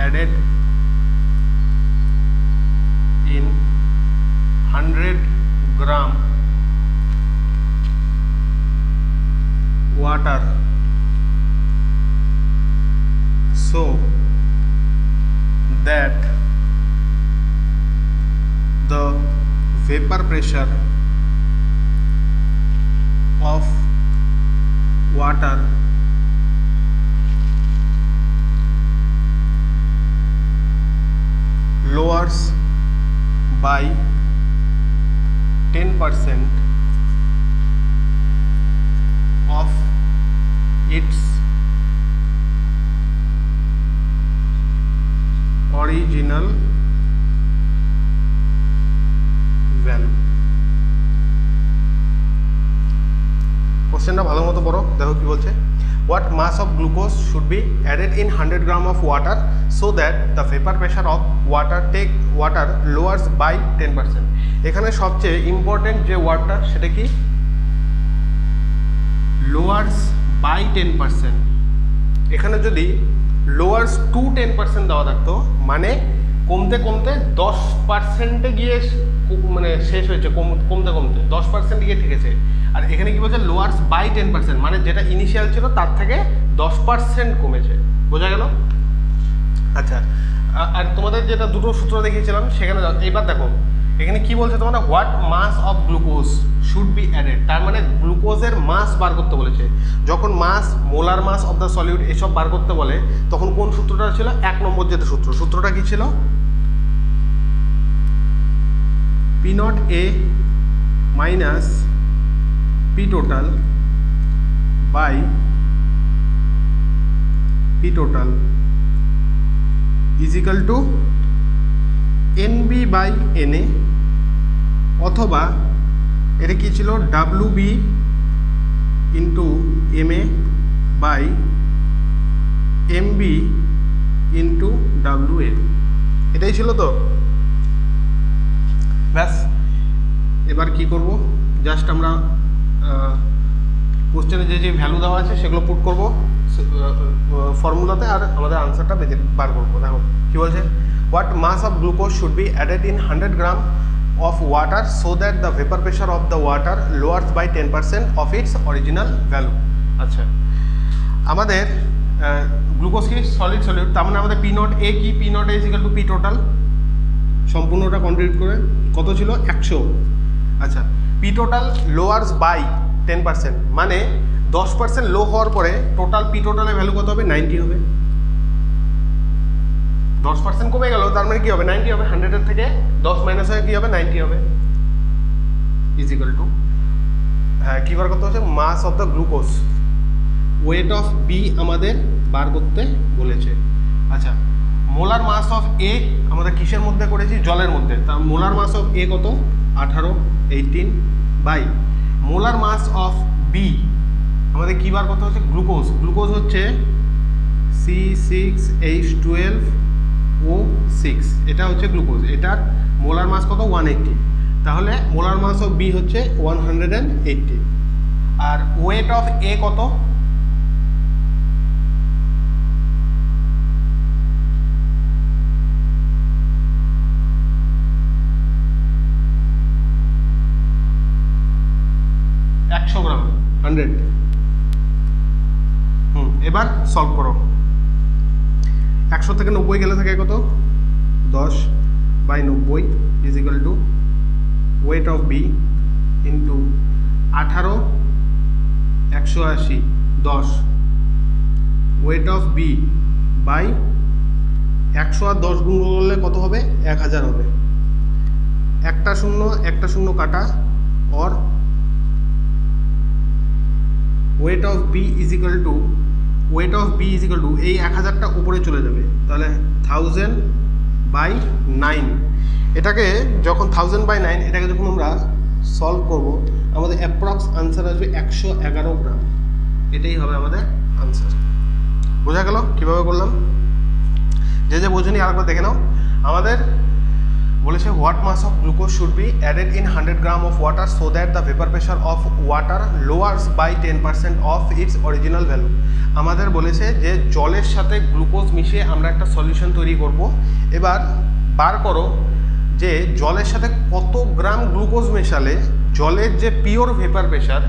added in 100 gram water so that the vapor pressure of water lowers by 10% of its original value। কোশ্চেনটা ভালো মতো পড়ো, দেখো কি বলছে। What mass of glucose should be added in 100 gram of water so that the vapor pressure of water lowers by 10%। এখানে সবচেয়ে important যে ওয়ার্ডটা সেটা কি, lowers by 10%। এখানে যদি lowers to 10% দেওয়া থাকতো মানে কমতে কমতে 10%-এ গিয়ে মানে শেষ হয়েছে, কমতে কমতে 10% গিয়ে ঠেকেছে। আর এখানে কি বলছে, লোয়ার্স বাই 10%, মানে যেটা ইনিশিয়াল ছিল তার থেকে 10% কমেছে। বোঝা গেল। আচ্ছা, আর তোমাদের যেটা দুটো সূত্র দেখিয়েছিলাম সেখানে এবার দেখো এখানে কি বলছে তোমার, what mass of glucose should be added, তার মানে গ্লুকোজের মাস বার করতে বলেছে। যখন mass, molar mass of the solute এসব বার করতে বলে তখন কোন সূত্রটা ছিল, 1 নম্বর যেটা সূত্রটা কি ছিল, P not A minus P total by P total is equal to NB by NA, অথবা এটা কি ছিল, W B into M A by M B into W A, এটাই ছিল তো। ব্যাস, এবার কি করব, জাস্ট আমরা কোশ্চেনে যে ভ্যালু দেওয়া আছে সেগুলো পুট করব ফর্মুলাতে, আর আমাদের আনসারটা বার করবো। দেখো কি বলছে, what mass of glucose should be added in 100 gram of water so that the vapor pressure of the water lowers by 10% of its original value। আচ্ছা, আমাদের গ্লুকোজ কি সলিড, তার মানে আমাদের পি নট এ কি, P not a equal to P total, সম্পূর্ণটা contribute করে কত ছিল, 100। আচ্ছা, পি টোটাল লোয়ার্স বাই 10%, মানে 10% লো হওয়ার পরে টোটাল পি টোটালের ভ্যালু কত হবে, 90 হবে। 10% কমে গেল, তার মানে কি হবে, 90 হবে। 100 থেকে 10 মাইনাস হয়ে কি হবে, 90 হবে। ইজ ইকুয়াল টু, হ্যাঁ কি বার করতে হচ্ছে, mass of the glucose, weight of B আমাদের বার করতে বলেছে। আচ্ছা, মোলার মাস অফ এ আমাদের কিসের মধ্যে করেছি, জলের মধ্যে, তার মোলার মাস অফ এ কত, 18 by molar mass of B আমাদের কি বার করতে হচ্ছে, গ্লুকোজ হচ্ছে C6H12O6, এটা হচ্ছে গ্লুকোজ, এটার মোলার মাস কত, 180, তাহলে মোলার মাস অফ বি হচ্ছে 180। আর ওয়েট অফ এ কত, গ্রাম 100। এবার সলভ করো, 100 থেকে 90 গেলে থাকে কত, 10/90 is equal to weight of B into 18 180 10, weight of B by 100 আর 10 গুণ করলে কত হবে, 1000 হবে। একটা শূন্য কাটা, और weight of B is equal to এই 1000টা উপরে চলে যাবে, তাহলে 1000/9। এটাকে যখন 1000/9 এটাকে যখন আমরা সলভ করব, আমাদের অ্যাপ্রক্স আনসার আসবে 111 গ্রাম। এটাই হবে আমাদের আনসার। বোঝা গেল কীভাবে করলাম? যে বোঝেনি আরেকবার দেখে নাও। আমাদের বলেছে what mass of glucose should be added in 100 gram of water so that the vapour pressure of water lowers by 10% of its original value. আমাদের বলেছে যে জলের সাথে গ্লুকোজ মিশিয়ে আমরা একটা সলিউশন তৈরি করব। এবার বার করো যে জলের সাথে কত গ্রাম গ্লুকোজ মেশালে জলের যে পিওর ভেপার প্রেশার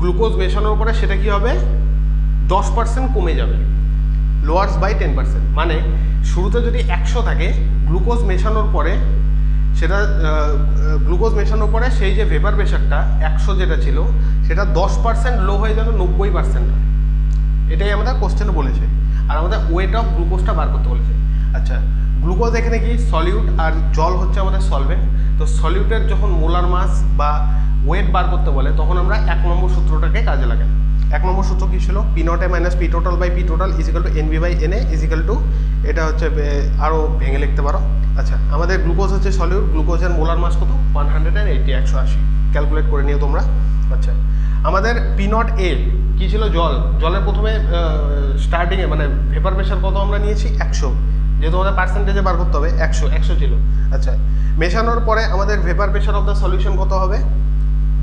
গ্লুকোজ মেশানোর পরে সেটা কি হবে, 10% কমে যাবে, লোয়ার্স বাই 10%। মানে শুরুতে যদি 100 থাকে, গ্লুকোজ মেশানোর পরে সেই যে ভেপার প্রেশারটা 100 যেটা ছিল সেটা 10% লো হয়ে যাবে 90%। এটাই আমাদের কোশ্চেনে বলেছে, আর আমাদের ওয়েট অফ গ্লুকোজটা বার করতে বলেছে। আচ্ছা, গ্লুকোজ এখানে কি সলিউট, আর জল হচ্ছে আমাদের সলভেন্ট। তো সলিউটের যখন মোলার মাস বা ওয়েট বার করতে বলে তখন আমরা 1 নম্বর সূত্রটাকে কাজে লাগাই। 1 নম্বর সূত্র কি ছিল, P not A minus P total by P total is equal to NB by n A is equal to, এটা হচ্ছে আরও ভেঙে লিখতে পারো। আচ্ছা, আমাদের গ্লুকোজ হচ্ছে সলিউট, গ্লুকোজের মোলার মাস কত, 180 180 ক্যালকুলেট করে নিও তোমরা। আচ্ছা, আমাদের পি নট এ কী ছিল, জলের প্রথমে স্টার্টিংয়ে মানে ভেপার প্রেশার কত আমরা নিয়েছি 100, যেহেতু আমাদের পার্সেন্টেজে বার করতে হবে 100 ছিল। আচ্ছা, মেশানোর পরে আমাদের vapour pressure of the solution কত হবে,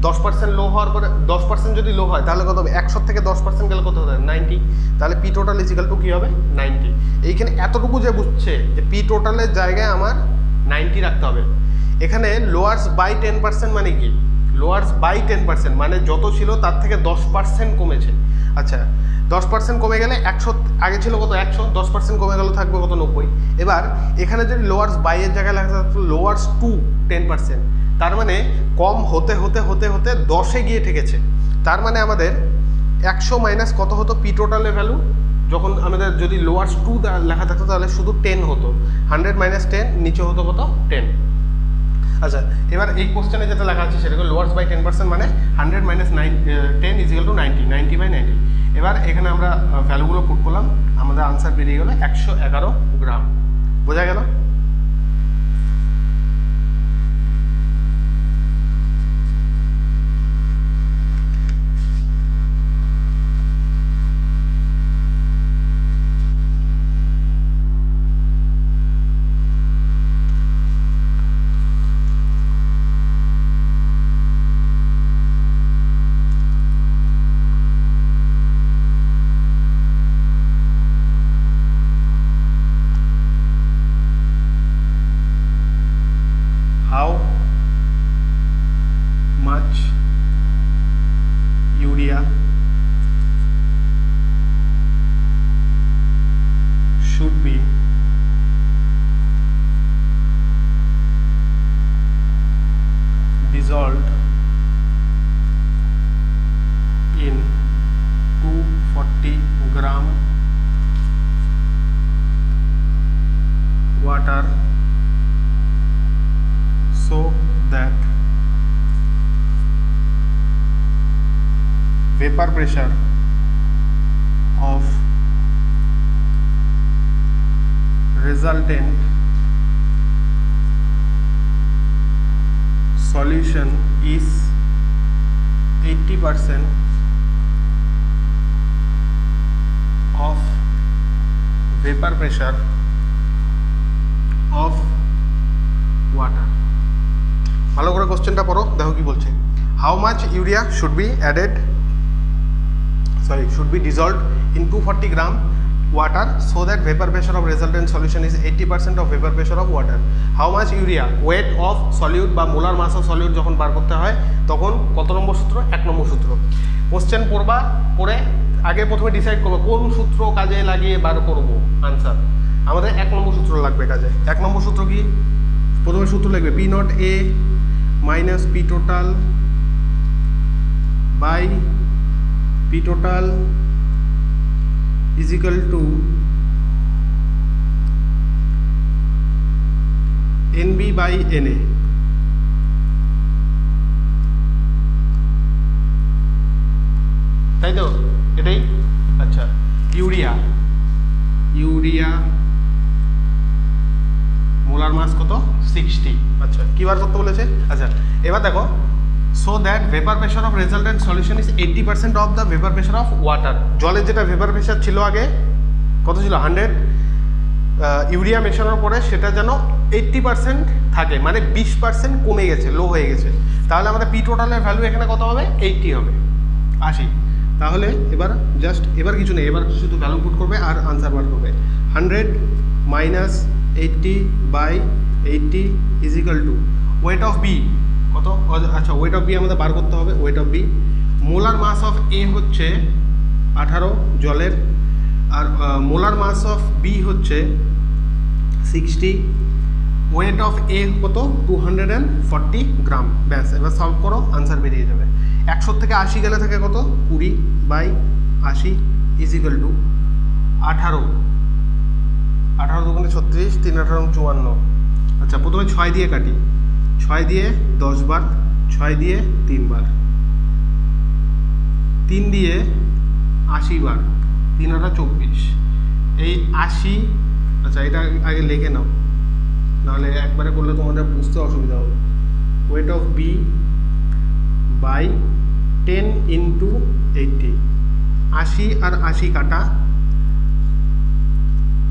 10% লো হওয়ার পরে 10% যদি লো হয় তাহলে কত হবে, 100 থেকে 10% গেলে কত হবে, 90। তাহলে পি টোটাল ইজিক্যাল টু কী হবে, 90। এইখানে এতটুকু যে বুঝছে যে পি টোটালের জায়গায় আমার 90 রাখতে হবে। এখানে লোয়ার্স বাই 10% মানে কি, লোয়ার্স বাই 10%, মানে যত ছিল তার থেকে 10% কমেছে। আচ্ছা 10% কমে গেলে 100, আগে ছিল কত 100, 10% কমে গেল থাকবে কত 90। এবার এখানে যদি লোয়ার্স বাইয়ের জায়গায় লেখা থাকতো লোয়ার্স টু 10%, তার মানে কম হতে হতে হতে হতে 10-এ গিয়ে ঠেকেছে। তার মানে আমাদের 100 মাইনাস কত হতো পি টোটালের ভ্যালু, যখন আমাদের যদি লোয়ার্স টু লেখা থাকতো তাহলে শুধু 10 হতো, 100 মাইনাস 10 নিচে হতো কত 10। আচ্ছা এবার এই কোশ্চেনে যেটা লেখা আছে সেটা লোয়ার্স বাই 10%, মানে 100 মাইনাস 10 ইজিক্যাল টু 90, 90 বাই 90। এবার এখানে আমরা ভ্যালুগুলো পুট করলাম, আমাদের আনসার বেরিয়ে গেল 111 গ্রাম। বোঝা গেল? How much urea should be dissolved in 240 gram water so that vapor pressure of resultant solution is 80% of vapor pressure of water। ভালো করে কোশ্চেনটা পড়ো, দেখো কি বলছে। How much urea should be added, sorry should be dissolved in 240 gram water so that vapor pressure of resultant solution is 80% of vapor pressure of water। How much urea, weight of solute বা molar mass of solute যখন বার করতে হয় তখন কত নম্বর সূত্র? 1 নম্বর সূত্র। Question পড়বা, পড়ে আগে প্রথমে ডিসাইড করবো কোন সূত্র কাজে লাগিয়ে বার করবো আনসার। আমাদের 1 নম্বর সূত্র লাগবে কাজে। 1 নম্বর সূত্র কি? প্রথমে সূত্র লিখবে P not A minus P total by P total is equal to NB by NA। তাই তো, এটাই। আচ্ছা ইউরিয়া, ইউরিয়া মোলার মাস কত? 60। আচ্ছা কি বার করতে বলেছে? আচ্ছা এবার দেখো, so that vapor pressure of resultant solution is 80% of the vapor pressure of water। জলের যেটা ভেপার প্রেশার ছিল আগে কত ছিল 100, ইউরিয়া মেশানোর পরে সেটা যেন 80% থাকে, মানে 20% কমে গেছে, লো হয়ে গেছে। তাহলে আমাদের পি টোটালের ভ্যালু এখানে কত হবে? 80 হবে, 80। তাহলে এবার জাস্ট এবার কিছু নেই, এবার শুধু ভ্যালু পুট করবে আর আনসার বার করবে। 100 minus 80 by 80 is equal to weight of B কত? আচ্ছা ওয়েট অফ বি আমাদের বার করতে হবে। Weight of B, molar mass of A হচ্ছে 18 জলের, আর মোলার মাস অফ বি হচ্ছে 60, ওয়েট অফ এ কত? 240 গ্রাম। ব্যাস এবার সলভ করো, আনসার বেরিয়ে যাবে। 100 থেকে 80 গেলে থাকে কত? 20 বাই 80 ইজ ইকুয়াল টু 18, 18 দুগুণে 36, 3 18 54। আচ্ছা প্রথমে 6 দিয়ে কাটি, 6 দিয়ে 10 বার, 6 দিয়ে 3 বার, 3 দিয়ে 80 বার, 3 24। এই 80, আচ্ছা এটা আগে লিখে নাও, নাহলে একবারে করলে তোমাদের বুঝতে অসুবিধা হবে। Weight of B by 10 into 80, 80 আর 80 কাটা,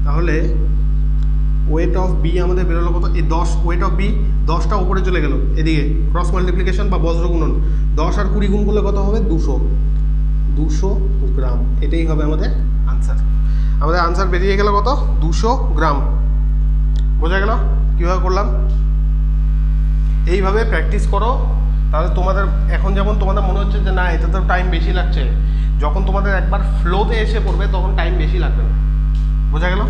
তাহলে ওয়েট অফ বি আমাদের বেরোলো কত? এই 10, ওয়েট অফ বি 10টা উপরে চলে গেল এদিকে, ক্রস মাল্টিপ্লিকেশন বা বজ্র গুণন, 10 আর 20 গুণ করলে কত হবে? 200 গ্রাম। এটাই হবে আমাদের আনসার। আমাদের আনসার বেরিয়ে গেল কত? 200 গ্রাম। বোঝা গেল কীভাবে করলাম? এইভাবে প্র্যাকটিস করো, তাহলে তোমাদের এখন যেমন তোমাদের মনে হচ্ছে যে না এটা তো টাইম বেশি লাগছে, যখন তোমাদের একবার ফ্লোতে এসে পড়বে তখন টাইম বেশি লাগবে না। বোঝা গেল?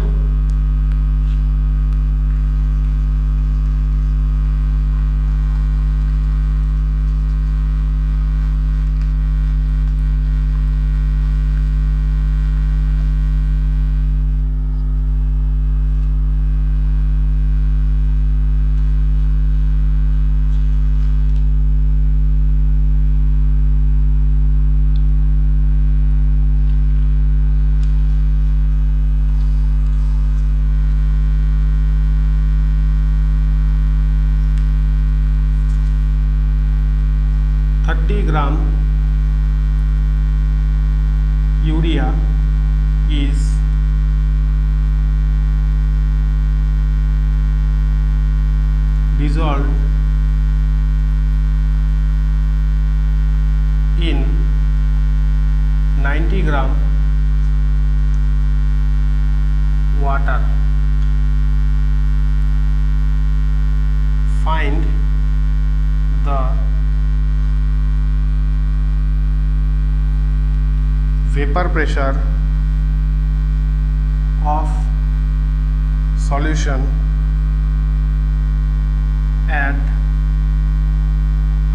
Gram urea is dissolved in 90 gram water. Find the vapor pressure of solution at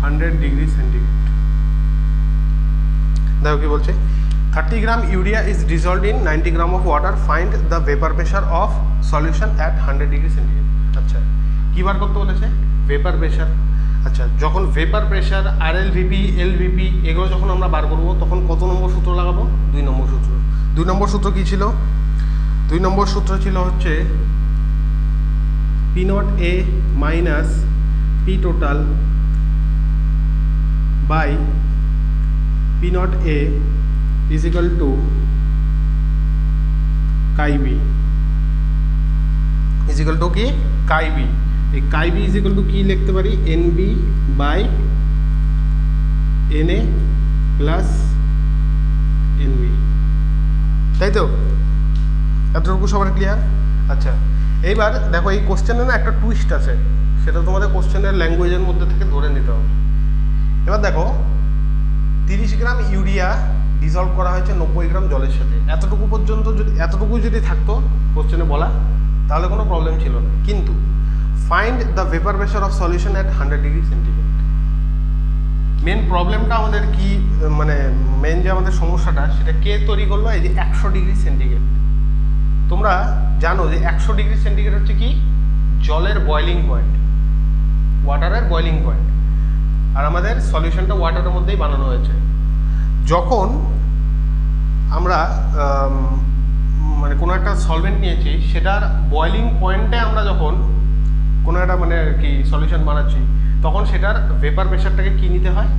100 degree centigrade. देखो কি বলছে 30 gram urea is dissolved in 90 gram of water. Find the vapor pressure of solution at 100 degree centigrade. আচ্ছা কি বার করতে বলেছে? vapor pressure. আচ্ছা যখন ভেপার প্রেশার আরএলভিপি এলভিপি এগুলো যখন আমরা বার করব তখন কত নম্বর সূত্র লাগাবো? 2 নম্বর সূত্র। 2 নম্বর সূত্র কি ছিল? 2 নম্বর সূত্র ছিল হচ্ছে P not A minus P total by P not A is equal to chi B is equal to কি? Chi B. এই chi B is equal to কি লিখতে পারি? N B by n A plus n B, তাই তো? এতটুকু সবার clear? আচ্ছা এইবার দেখো এই কোশ্চেনে না একটা টুইস্ট আছে, সেটা তোমাদের কোশ্চেনের ল্যাঙ্গুয়েজের মধ্যে থেকে ধরে নিতে হবে। এবার দেখো 30 গ্রাম ইউরিয়া ডিজলভ করা হয়েছে 90 গ্রাম জলের সাথে, এতটুকু পর্যন্ত যদি থাকতো কোশ্চেনে বলা তাহলে কোনো প্রবলেম ছিল না। কিন্তু find the vapour pressure of solution at 100 degree centigrade. Main প্রবলেমটা আমাদের কি, মানে মেন যে আমাদের সমস্যাটা সেটা কে তৈরি করলো? এই যে 100 ডিগ্রি সেন্টিগ্রেড। তোমরা জানো যে 100 ডিগ্রি সেন্টিগ্রেড হচ্ছে কি? জলের বয়লিং পয়েন্ট, ওয়াটারের বয়লিং পয়েন্ট। আর আমাদের সলিউশনটা ওয়াটারের মধ্যেই বানানো হয়েছে। যখন আমরা মানে কোনো একটা সলভেন্ট নিয়েছি, সেটার বয়লিং পয়েন্টে আমরা যখন কোনো একটা মানে কি সলিউশন বানাচ্ছি, তখন সেটার ভেপার প্রেশারটাকে কি নিতে হয়?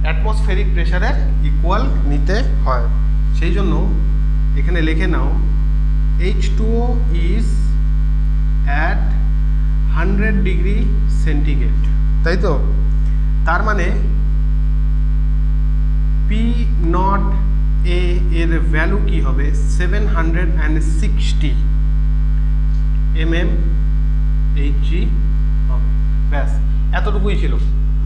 অ্যাটমসফেরিক প্রেশারের ইকুয়াল নিতে হয়। সেই জন্য এখানে লিখে নাও H2O is at 100 degree centigrade, তাই তো? তার মানে পি নট এ এর ভ্যালু কি হবে? 760 mmHg হবে। ব্যাস এতটুকুই ছিল,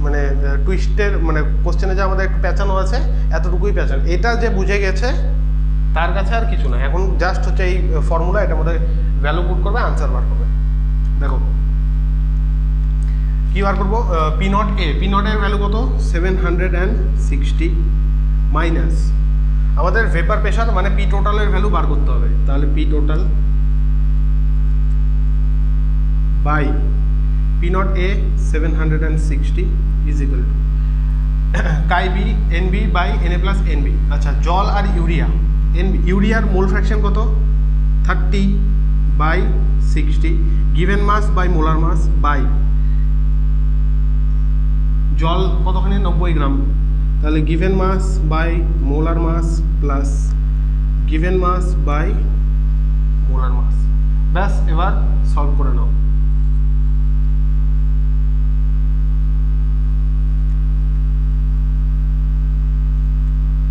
মানে টুইস্টের মানে কোশ্চেনে যে আমাদের একটু পেঁচানো আছে, এতটুকুই পেঁচানো। এটা যে বুঝে গেছে তার কাছে আর কিছু না, এখন জাস্ট হচ্ছে এই ফর্মুলা, এটার মধ্যে ভ্যালু পুট করবে, আনসার বার করবে। দেখো কি বার করবো? P not A, P nought এর ভ্যালু কত? 760 মাইনাস আমাদের ভেপার প্রেশার মানে পি টোটালের ভ্যালু বার করতে হবে। তাহলে P total by P not A 760 is equal to chi B n B by n A plus n B. আচ্ছা জল আর ইউরিয়া, ইউরিয়ার মোল ফ্র্যাকশন কত? 30/60 given mass by molar mass by জল কতখানি? 90 গ্রাম। তাহলে given mass by molar mass plus given mass by molar mass. ব্যাস এবার সলভ করে নাও।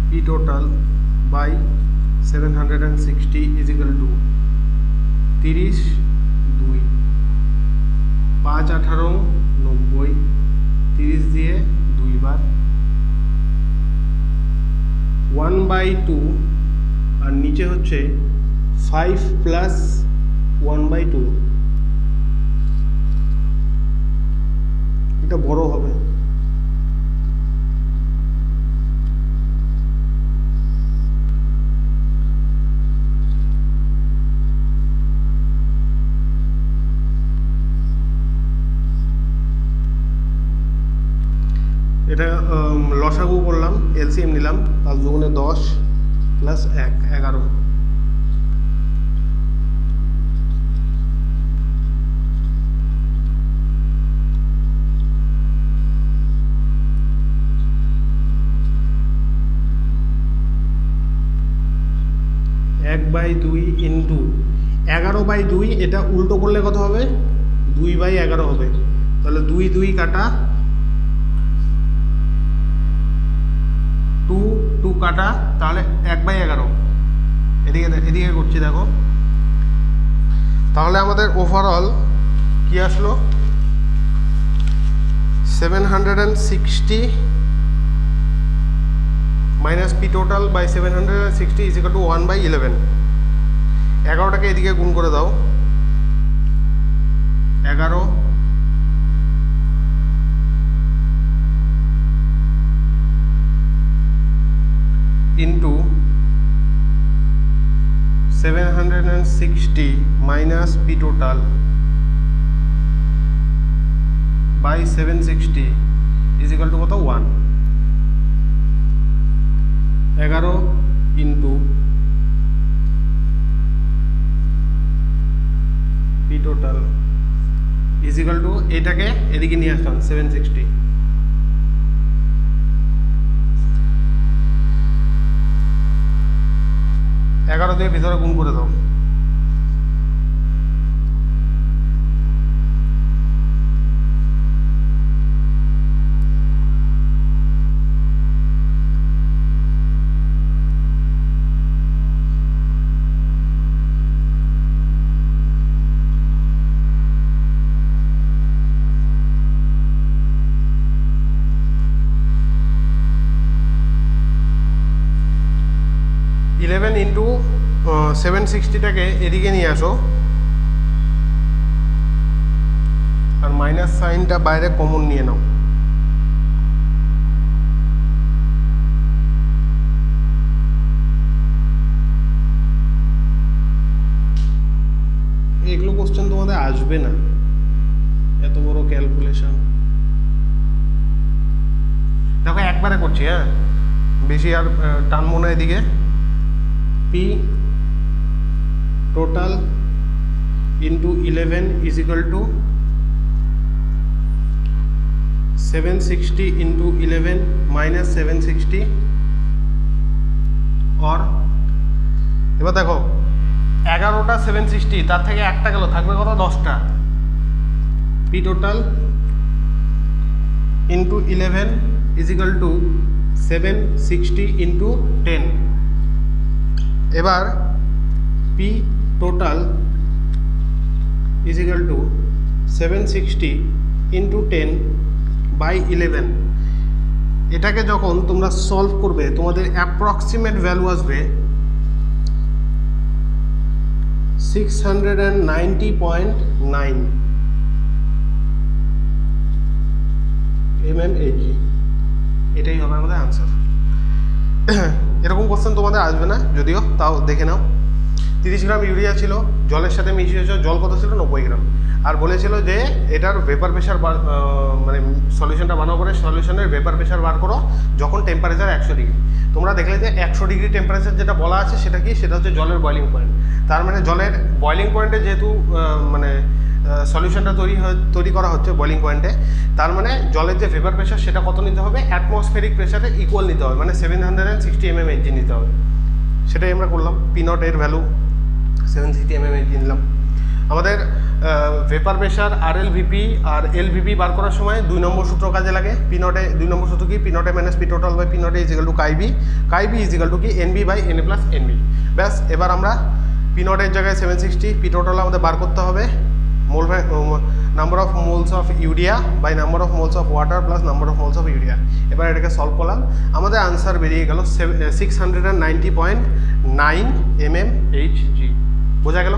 P total by 760 is equal to 30 2 5 18 90 30 দিয়ে 2 এবার 1/2 আর নিচে হচ্ছে 5 প্লাস 1/2, এটা বড় হবে। এটা লসাগু করলাম, এলসিএম নিলাম, 5 দুগুণে 10 প্লাস 1 11। (1/2 ইন্টু 11/2), এটা উল্টো করলে কত হবে? 2/11 হবে। তাহলে 2 2 কাটা, 2 2 কাটা, তাহলে 1/11। এদিকে করছি দেখো। তাহলে আমাদের ওভারঅল কি আসলো? 760 minus P total by 760 is equal to 1/11। 11টাকে এদিকে গুণ করে দাও, 11 into 760 minus P total by 760 is equal to কত? 1। 11 into P total is equal to, এটাকে এদিকে নিয়ে আসলাম 760। 11 দিয়ে ভিতরে গুণ করে দাও, ইন্টু 760টাকে এদিকে নিয়ে আসো, আর মাইনাস সাইনটা বাইরে কমন নিয়ে নাও। এগুলো কোশ্চেন তোমাদের আসবে না, এত বড় ক্যালকুলেশন। দেখো একবারে করছি, হ্যাঁ, বেশি আর টানবো না। এদিকে P total into 11 is equal to 760 into 11 minus 760, और এবার দেখো 11টা 760, তার থেকে একটা গেল, থাকবে কত? 10টা। P total into 11 is equal to 760 into 10। এবার P total is equal to 760 into 10 by 11। এটাকে যখন তোমরা সলভ করবে তোমাদের অ্যাপ্রক্সিমেট ভ্যালু আসবে 690.9 mmHg। এটাই হবে আমাদের আনসার। এরকম কোশ্চেন তোমাদের আসবে না যদিও, তাও দেখে নাও। 30 গ্রাম ইউরিয়া ছিল, জলের সাথে মিশিয়েছে, জল কত ছিল? 90 গ্রাম। আর বলেছিল যে এটার ভেপার প্রেশার মানে সলিউশনটা বানাও করে সলিউশনের ভেপার প্রেশার বার করো যখন টেম্পারেচার 100 ডিগ্রি। তোমরা দেখলে যে 100 ডিগ্রি টেম্পারেচার যেটা বলা আছে সেটা কি? সেটা হচ্ছে জলের বয়লিং পয়েন্ট। তার মানে জলের বয়লিং পয়েন্টে যেহেতু মানে সলিউশনটা তৈরি করা হচ্ছে বয়লিং পয়েন্টে, তার মানে জলের যে ভেপার প্রেশার সেটা কত নিতে হবে? অ্যাটমসফেরিক প্রেশারে ইকুয়াল নিতে হবে, মানে 760 mmHg নিতে হবে। সেটাই আমরা করলাম। পি নট এর ভ্যালু 760 mmHg নিলাম। আমাদের ভেপার প্রেশার RLVP আর LVP বার করার সময় 2 নম্বর সূত্র কাজে লাগে। পি নটে 2 নম্বর সূত্র কি? P naught A minus P total by P naught A is equal to chi B. Chi B is equal to কি? NB by NA plus NB। ব্যাস, এবার আমরা পি নটের জায়গায় 760, পি টোটাল আমাদের বার করতে হবে number of moles of urea by number of moles of water plus number of moles of urea. এবার এটাকে সলভ করলাম, আমাদের আনসার বেরিয়ে গেল 690.9 mmHg। বোঝা গেল?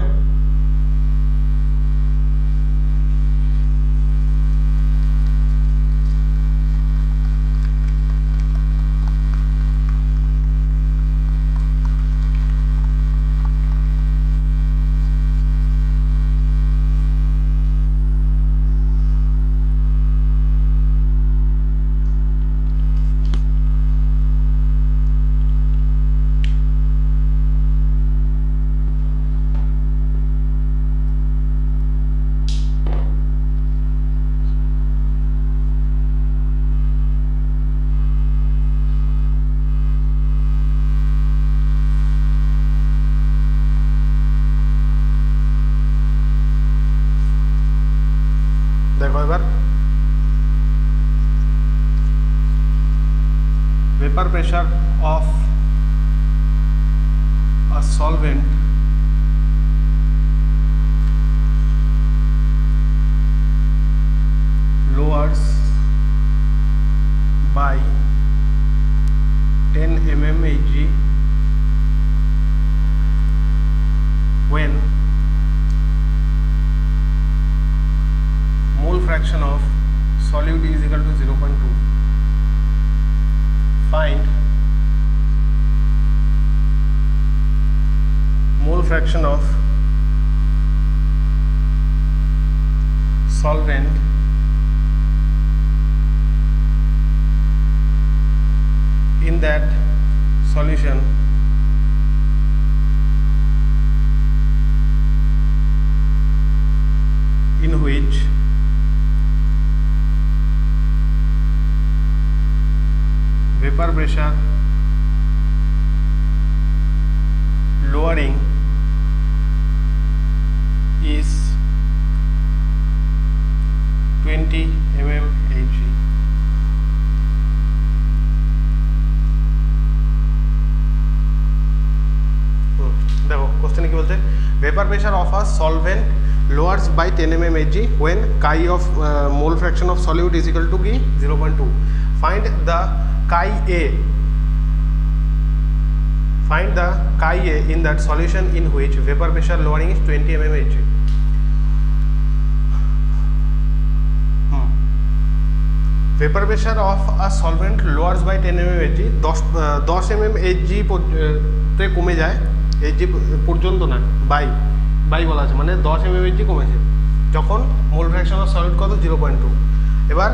দেখো এবার vapor pressure of a solvent lowers by 10 mmHg when mole fraction of solute is equal to 0.2. Find mole fraction of solvent in that solution in which vapor pressure lowering is 20 mmHg। দেখো কোশ্চেনে কি বলছে, vapor pressure of a solvent lowers by 10 mmHg when chi of mole fraction of solute is equal to 0.2. Find the chi A. Find the chi A in that solution in which vapor pressure lowering is 20 mmHg. Vapor pressure of a solvent lowers by 10 mmHg, 10 mmHg তে কমে যায়, Hg পর্যন্ত না, by বলা আছে, মানে 10 mmHg কমেছে যখন মোল ফ্র্যাকশন অফ সলিড কত 0.2। এবার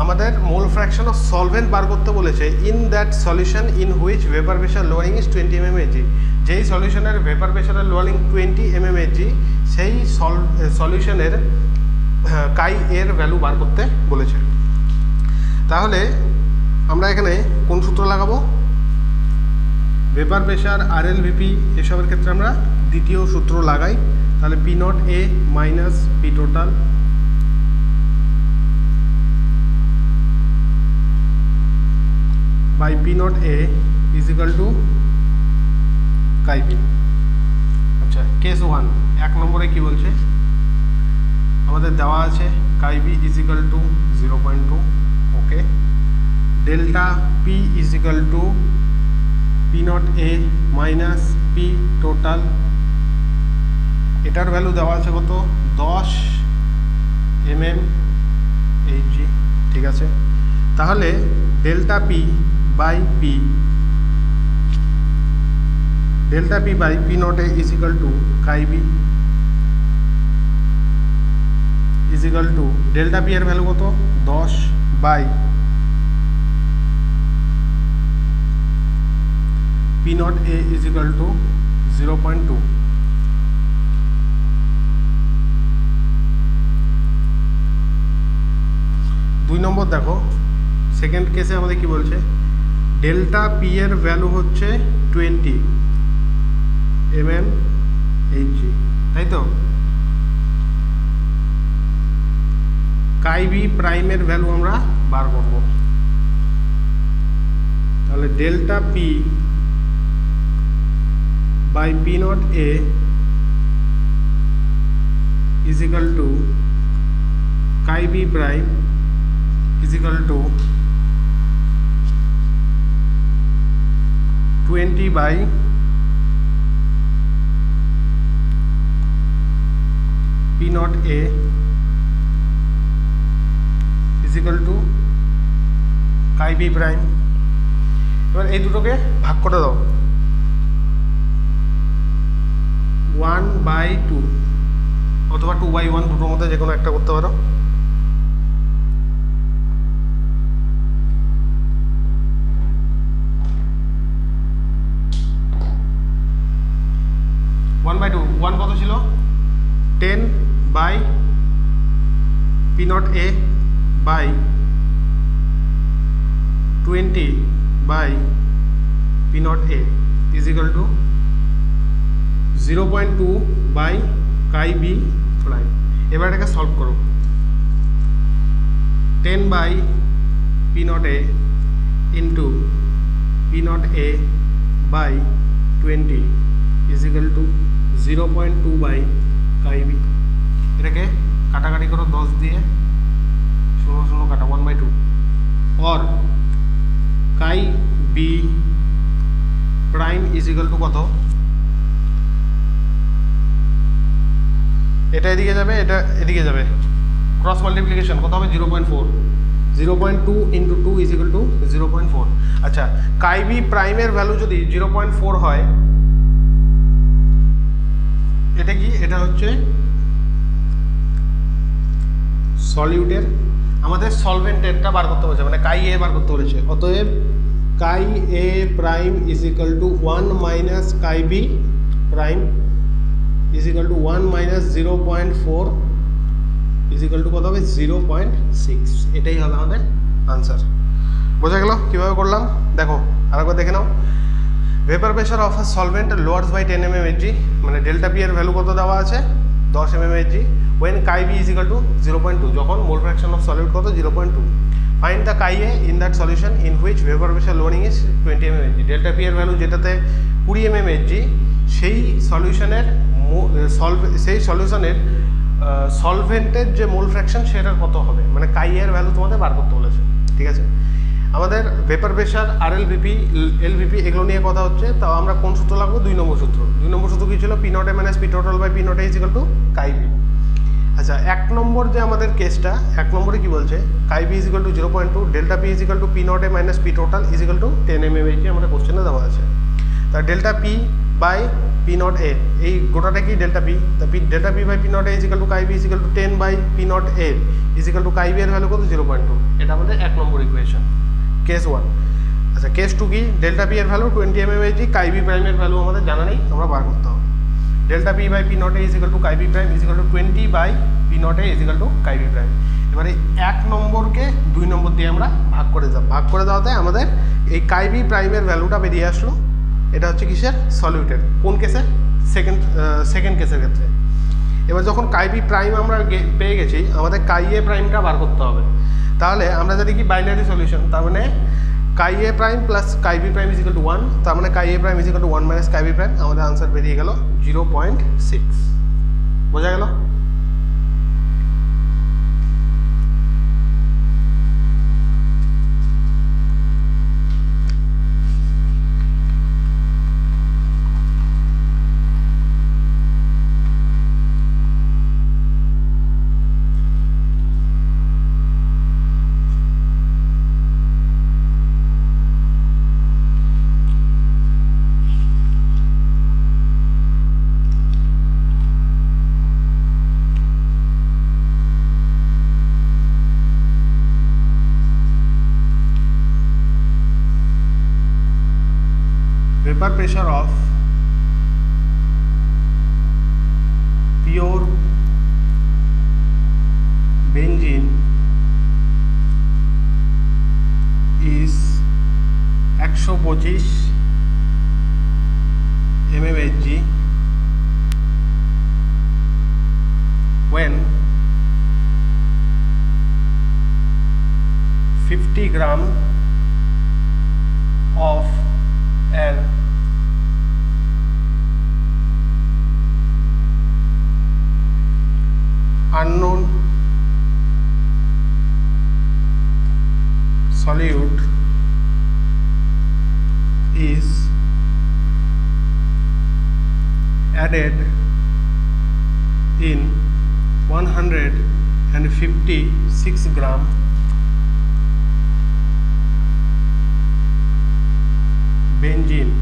আমাদের মোল ফ্র্যাকশন অফ সলভেন্ট বার করতে বলেছে in that solution in which vapour pressure lowering is 20 mmHg। যেই সলিউশনের ভেপার প্রেশারের লোয়ারিং 20 mmHg সেই সলিউশনের কাই এর ভ্যালু বার করতে বলেছে। তাহলে আমরা এখানে কোন সূত্র লাগাবো? ভেপার প্রেশার RLVP এসবের ক্ষেত্রে আমরা দ্বিতীয় সূত্র লাগাই। তাহলে P not A minus P total by P not A is equal to chi B। আচ্ছা, কেস 1 এক নম্বরে কি বলছে, আমাদের দেওয়া আছে chi B is equal to 0.2। Okay, delta P is equal to P not A minus P total, এটার value দেওয়া আছে কত 10 mmHg। ঠিক আছে, তাহলে delta P by P, delta P by P not A is equal to chi B is equal to delta P এর value কত 10 by P not A is equal to 0.2। দুই নম্বর দেখো, সেকেন্ড কেসে আমাদের কি বলছে, ডেল্টা পি এর value হচ্ছে 20 mmHg, তাই তো? কাই বি প্রাইমের ভ্যালু আমরা বার করব। তাহলে delta P by P not A is equal to chi b prime is equal to 20 by P naught A is equal to chi b prime। এবার এই দুটোকে ভাগ করে দাও 1/2 অথবা 2/1, দুটোর মধ্যে যে কোনো একটা করতে পারো। ওয়ান কত ছিল 10 by P not A by 20 by P not A is equal to 0.2 by chi B prime. এবার এটাকে সলভ করো 10 by P not A into P not A by 20 is equal to 0.2 by chi B. এটাকে কাটাকাটি করো 10 দিয়ে, 0 কাটা 1/2 और chi B prime is equal to কত, এটা এদিকে যাবে, এটা এদিকে যাবে, ক্রস মাল্টিপ্লিকেশন কত হবে 0.4, 0.2 ইন্টু 2 ইজ ইকাল টু 0.4। আচ্ছা, কাই বি প্রাইমের ভ্যালু যদি 0.4 হয়, এটা কি, এটা হচ্ছে সলিউটের, আমাদের সলভেন্টেরটা বার করতে বলেছে, মানে কাই এ বার করতে বলেছে। অতএব chi A prime is equal to 1 minus chi B prime is equal to 1 minus 0.4 is equal to কত হবে 0.6। এটাই হবে আমাদের আনসার। বোঝা গেল কীভাবে করলাম? দেখো আরেকবার দেখে নাও। Vapour pressure of a solvent lowers by 10 mmHg, মানে ডেল্টা পি এর ভ্যালু কত দেওয়া আছে 10 mmHg, when chi b is equal to 0.2, যখন মোল ফ্র্যাকশন অফ সলিড কত 0.2। Find the chi a in that solution in which vapor pressure loading is 20 mmHg। Delta P এর value যেটাতে 20 mmHg, সেই সলিউশনের সলভেন্টের যে মোল ফ্র্যাকশন সেটার কত হবে, মানে কাই এর ভ্যালু তোমাদের বার করতে বলেছে। ঠিক আছে, আমাদের ভেপার প্রেশার আরএলভিপি এলভিপি এগুলো নিয়ে কথা হচ্ছে, তাও আমরা কোন সূত্র লাগবো? 2 নম্বর সূত্র। 2 নম্বর সূত্র কি ছিল? P not A minus P total by P not A is equal to chi B. আচ্ছা, 1 নম্বর যে আমাদের কেসটা, 1 নম্বরে কি বলছে? Chi B is equal to 0.2, delta P is equal to P not A minus P total is equal to 10 mmHg আমাদের কোশ্চেনে দেওয়া আছে। তা delta P by P not A, এই গোটাটা কি ডেল্টা পি, তা delta P by P not A is equal to chi B is equal to 10 by P not A is equal to chi B এর value কত 0.2। এটা আমাদের 1 নম্বর equation, case 1। আচ্ছা, case 2 কি? ডেল্টা পি এর value 20 mmHg, chi B প্রাইমের value আমাদের জানা নেই, আমরা বার করতে হবে। Delta P by P not A is equal to chi B prime is equal to 20 by P not A is equal to chi B prime. এবারে 1 নম্বরকে 2 নম্বর দিয়ে আমরা ভাগ করে যাব, ভাগ করে দেওয়াতে আমাদের এই কাই বি প্রাইমের ভ্যালুটা বেরিয়ে আসলো। এটা হচ্ছে কিসের? সলিউটের। কোন কেসে? সেকেন্ড কেসের ক্ষেত্রে। এবার যখন কাই বি প্রাইম আমরা পেয়ে গেছি, আমাদের কাই এ প্রাইমটা বার করতে হবে। তাহলে আমরা যদি কি বাইনারি সলিউশন, তার মানে chi A prime plus chi B prime is equal to 1, তার মানে chi A prime is equal to 1 minus chi B prime, আমাদের আনসার বেরিয়ে গেল 0.6। বোঝা গেল? Vapor pressure of pure benzene is 125 mmHg when 50 gram of an unknown solute is added in 156 gram benzene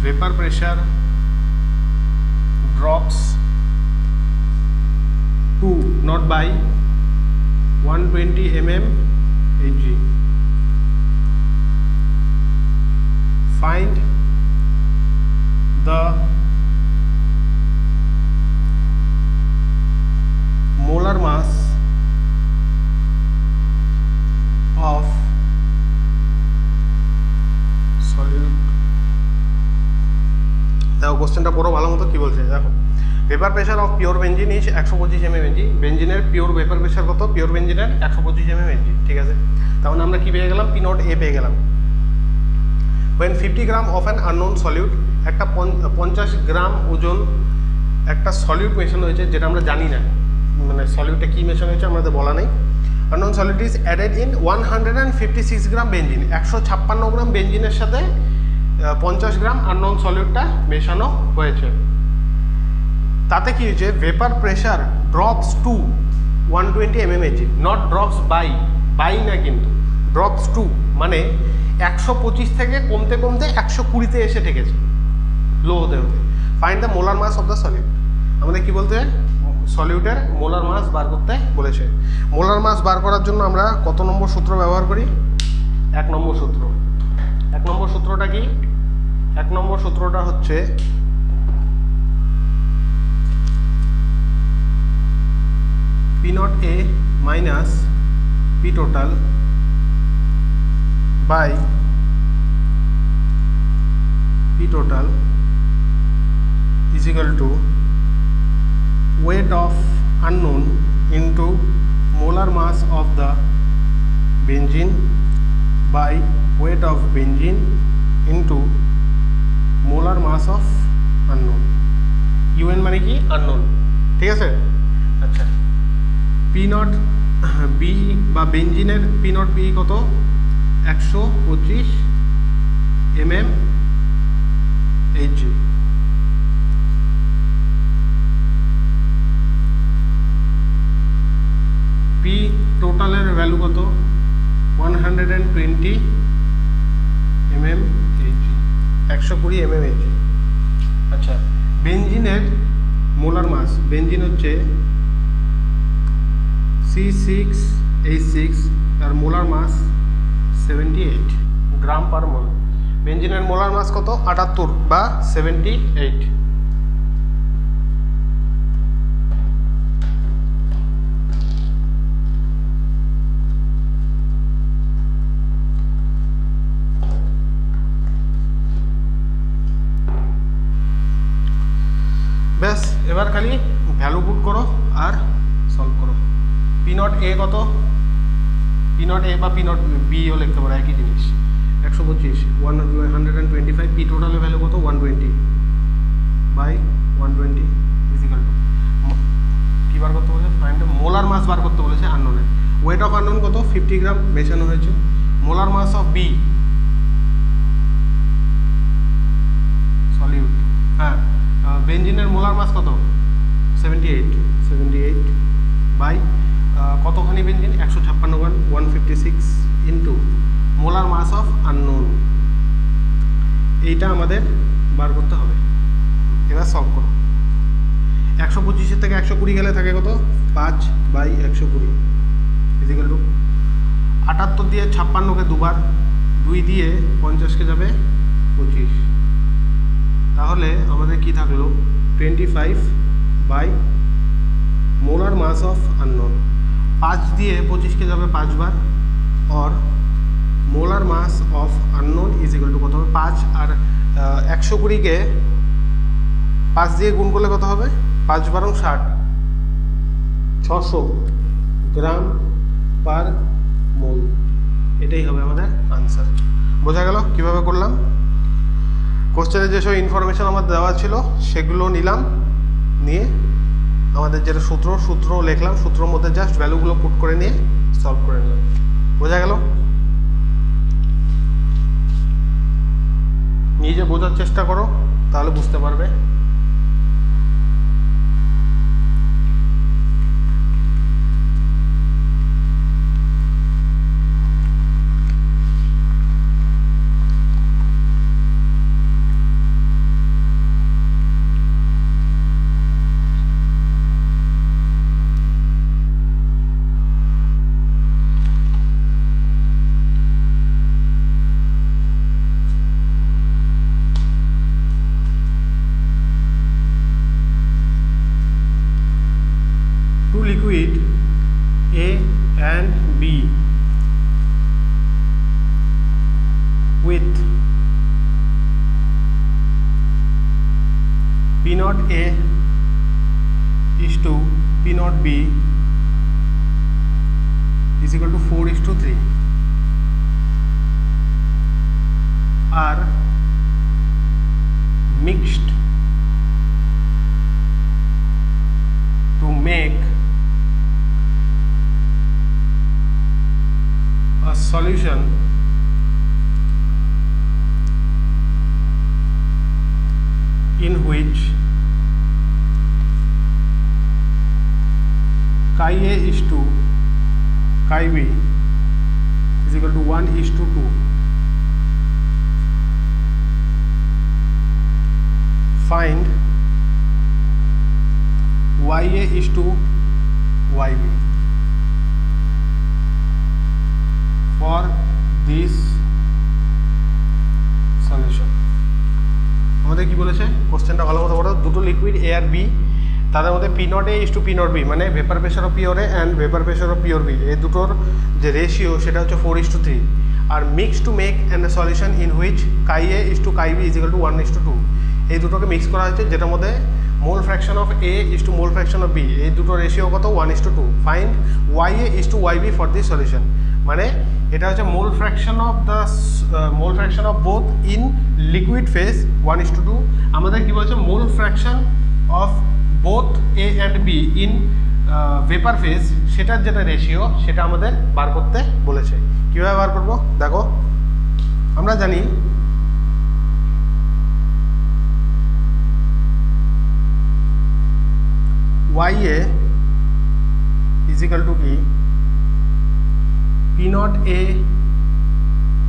vapor pressure drops to not by 120 mm Hg. Find the molar mass of solute. দেখো কোশ্চেনটা পুরো ভালো মতো কি বলছে দেখো vapour pressure of pure benzene is 125 mm বেঞ্জিনের pure vapour pressure কত পিওর বেঞ্জিনের 125 mm ঠিক আছে তাহলে আমরা কি পেয়ে গেলাম পি নট এ পেয়ে গেলাম when 50 gram of an unknown solute একটা 50 গ্রাম ওজন একটা সলিউট মেশানো হয়েছে যেটা আমরা জানি না মানে সলিউটে কি মেশানো হয়েছে আমাদের বলা নেই unknown solute is added in 156 gram benzene 156 গ্রাম বেঞ্জিনের সাথে 50 গ্রাম আননোন সলিউটটা মেশানো হয়েছে তাতে কি হয়েছে vapour pressure drops to 120 mmHg not drops by না কিন্তু ড্রপস টু মানে 125 থেকে কমতে কমতে 120-তে এসে ঠেকেছে লো হতে হতে find the molar mass of the solute আমাদের কি বলতে সলিউটের মোলার মাস বার করতে বলেছে মোলার মাস বার করার জন্য আমরা কত নম্বর সূত্র ব্যবহার করি 1 নম্বর সূত্র 1 নম্বর সূত্রটা কি 1 নম্বর সূত্রটা হচ্ছে P naught A minus P total by P total is equal to weight of unknown into molar mass of the benzene by weight of benzene into molar mass of unknown UN মানে কি unknown ঠিক আছে আচ্ছা P not B বা বেঞ্জিনের P not be কত 125 mm Hg P টোটালের value কত 120 mm Hg 120 mm Hg আচ্ছা বেঞ্জিনের মোলার মাস বেঞ্জিন হচ্ছে C6H6 আর মোলার মাস 78 গ্রাম পার মোল বেঞ্জিনের মোলার মাস কত 78 বা 78 ব্যাস এবার খালি ভ্যালু পুট করো আর সলভ করো পি নট এ কত পি নট এ বা পি নট বিও লিখতে পারো একই জিনিস 125 125 পি টোটালের ভ্যালু কত 120 বাই 120 ইকুয়াল টু কি বার করতে বলেছে ফাইন্ড মোলার মাস বার করতে বলেছে আননোনের ওয়েট অফ আননোন কত 50 গ্রাম মেশানো হয়েছে molar mass of B solute হ্যাঁ বেঞ্জিনের মোলার মাস কত 78 বাই কতখানি benzene 156 gram 156 into molar mass of unknown এইটা আমাদের বার করতে হবে এবার সলভ করো 125 থেকে 120 গেলে থাকে কত 5 বাই 120 ইকুয়াল টু 78 দিয়ে 56কে দুবার 2 দিয়ে 50কে যাবে 25 তাহলে আমাদের কি থাকলো 25 by molar mass of unknown 5 দিয়ে 25কে যাবে 5 বার और molar mass of unknown is equal to কত হবে 5 আর 120কে 5 দিয়ে গুণ করলে কত হবে 5 বারং 60 600 গ্রাম পার মোল, এটাই হবে আমাদের আনসার। বোঝা গেল কীভাবে করলাম? কোশ্চেনে যেসব ইনফরমেশান আমাদের দেওয়া ছিল সেগুলো নিলাম, নিয়ে আমাদের যেটা সূত্র লিখলাম, সূত্রের মধ্যে জাস্ট ভ্যালুগুলো পুট করে নিয়ে সলভ করে নিলাম। বোঝা গেল? নিজে বোঝার চেষ্টা করো, তাহলে বুঝতে পারবে। Liquid A and B with P naught A is to P naught B is equal to 4:3 are mixed to make a solution in which chi A is to chi B is equal to 1:2. Find YA is to YB for this solution. আমাদের কি বলেছে কোশ্চেনটা ভালো মতো পড়ো। দুটো liquid A R B, তাদের মধ্যে P not A is to P not B, মানে vapour pressure of pure A and vapour pressure of pure B, এই দুটোর যে রেশিও সেটা হচ্ছে 4:3, আর mix to make and a solution in which chi A is to chi B is equal to 1:2। এই দুটোকে mix করা হয়েছে, যেটার মধ্যে mole fraction of A is to mole fraction of B, এই দুটো রেশিও কত 1:2। Find Y A is to Y B for this solution, মানে এটা হচ্ছে mole fraction of both in liquid phase 1:2। আমাদের কি বলছে mole fraction of both A and B in vapour phase, সেটার যেটা রেশিও সেটা আমাদের বার করতে বলেছে। কীভাবে বার করবো দেখো, আমরা জানি YA is equal to কি P naught A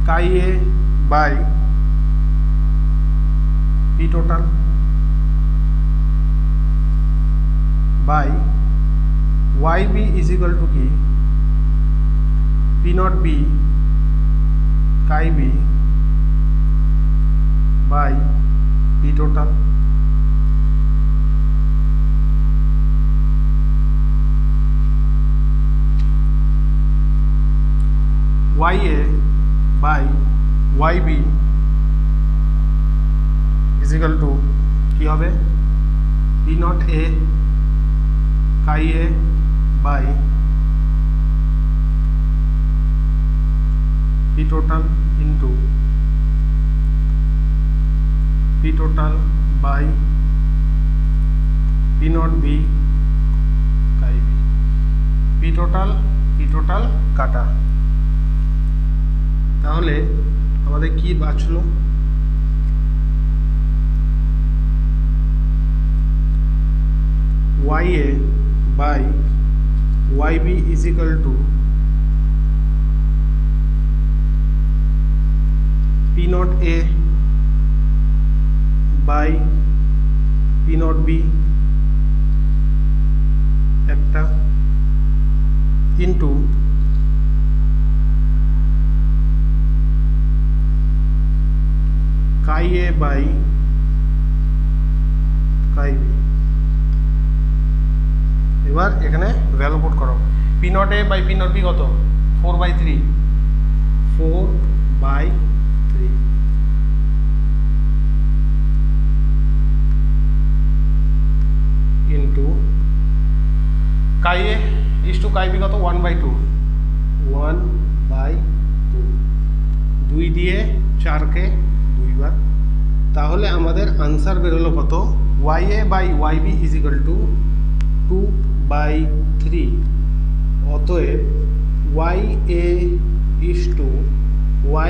chi A by P total by YB is equal to কি P naught B chi B by P total YA by YB is equal to কি হবে P naught A chi A by P total into P total by P naught B chi B। P total কাটা, তাহলে আমাদের কি বাঁচলো YA by YB is equal to P naught A by P naught B একটা into chi A by chi B। এবার এখানে value put করো, P naught A by P naught B কত 4/3 into chi A is to chi B কত 1/2, 1/2, 2 দিয়ে 4কে 2 বার। তাহলে আমাদের answer বেরোলো কত, YA/YB ইজ ইকুয়াল টু 2/3। অতএব YA is to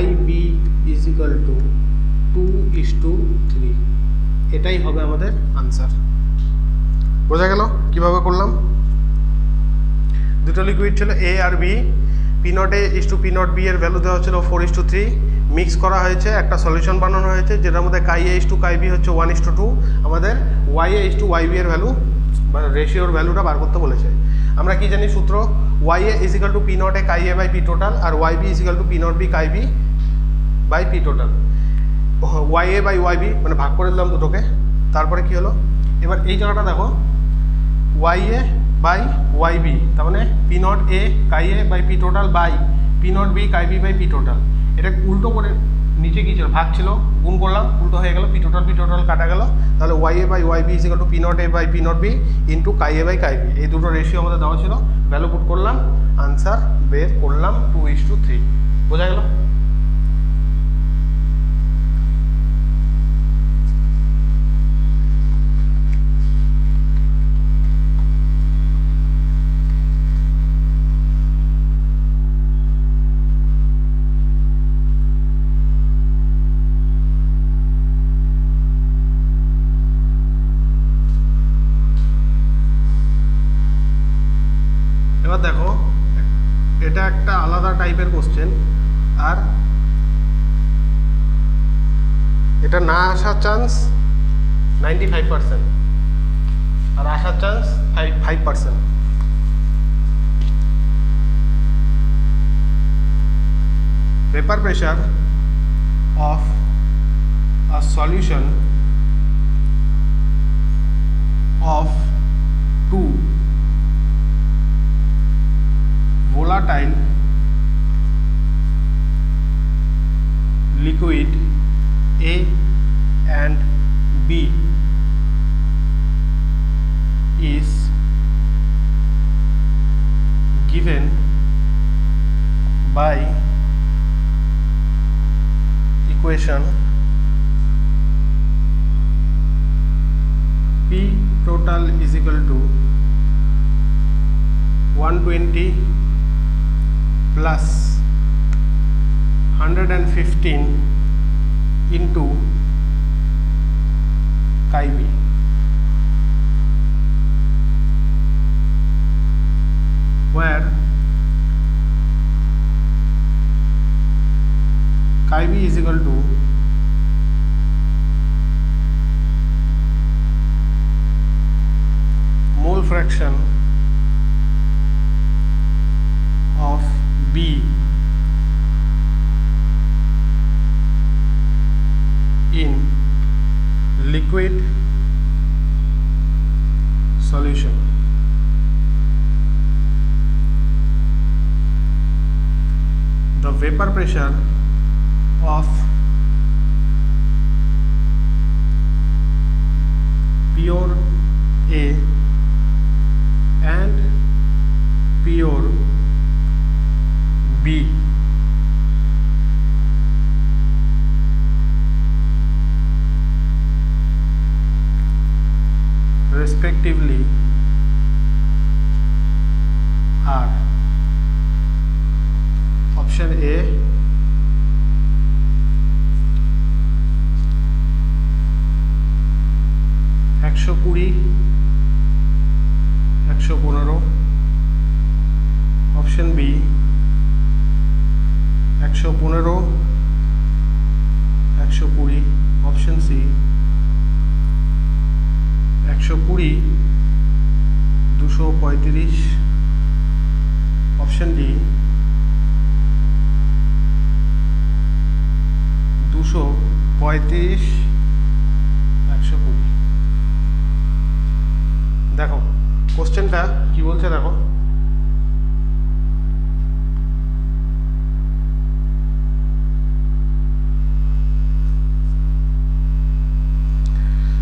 YB is equal to 2:3। এটাই হবে আমাদের আনসার। বোঝা গেল কিভাবে করলাম? দুটো লিকুইড ছিল A আর B, P0 A is to P0 B এর ভ্যালু দেওয়া ছিল 4:3, মিক্স করা হয়েছে, একটা সলিউশন বানানো হয়েছে যেটার মধ্যে chi A is to chi B হচ্ছে 1:2। আমাদের YA ইজ টু YB এর ভ্যালু বা রেশিওর ভ্যালুটা বার করতে বলেছে। আমরা কি জানি সূত্র, YA is equal to P0 A chi A by P total, আর YB is equal to P0 B chi B by P total. YA by YB মানে ভাগ করে দিলাম দুটোকে। তারপরে কি হলো, এবার এই জায়গাটা দেখো, YA বাই YB, তার মানে P0 A chi A by P total by P0 B chi B by P total. এটা উল্টো করে নিচে কি ছিল, ভাগ ছিল, গুণ করলাম, উল্টো হয়ে গেল, P টোটাল কাটা গেল। তাহলে YA by YB is equal to P0 A by P0 B into chi A by chi B। এই দুটো রেশিও আমাদের দেওয়া ছিল, ভ্যালু পুট করলাম, আনসার বের করলাম 2:3। বোঝা গেল? এবার দেখো, এটা একটা আলাদা টাইপের কোশ্চেন, আর এটা না আসার চান্স 95%, আর আসার chance 5%। vapor pressure of a solution of 2 volatile liquid A and B is given by equation P total is equal to 120 plus 115 into chi B. Where chi B is equal to mole fraction of B in liquid solution. The vapor pressure of pure A and pure B respectively are option A 120, 115, option B 115, 120, option C 120, 235, option D 235, 120। দেখো কোশ্চেনটা কি বলছে, দেখো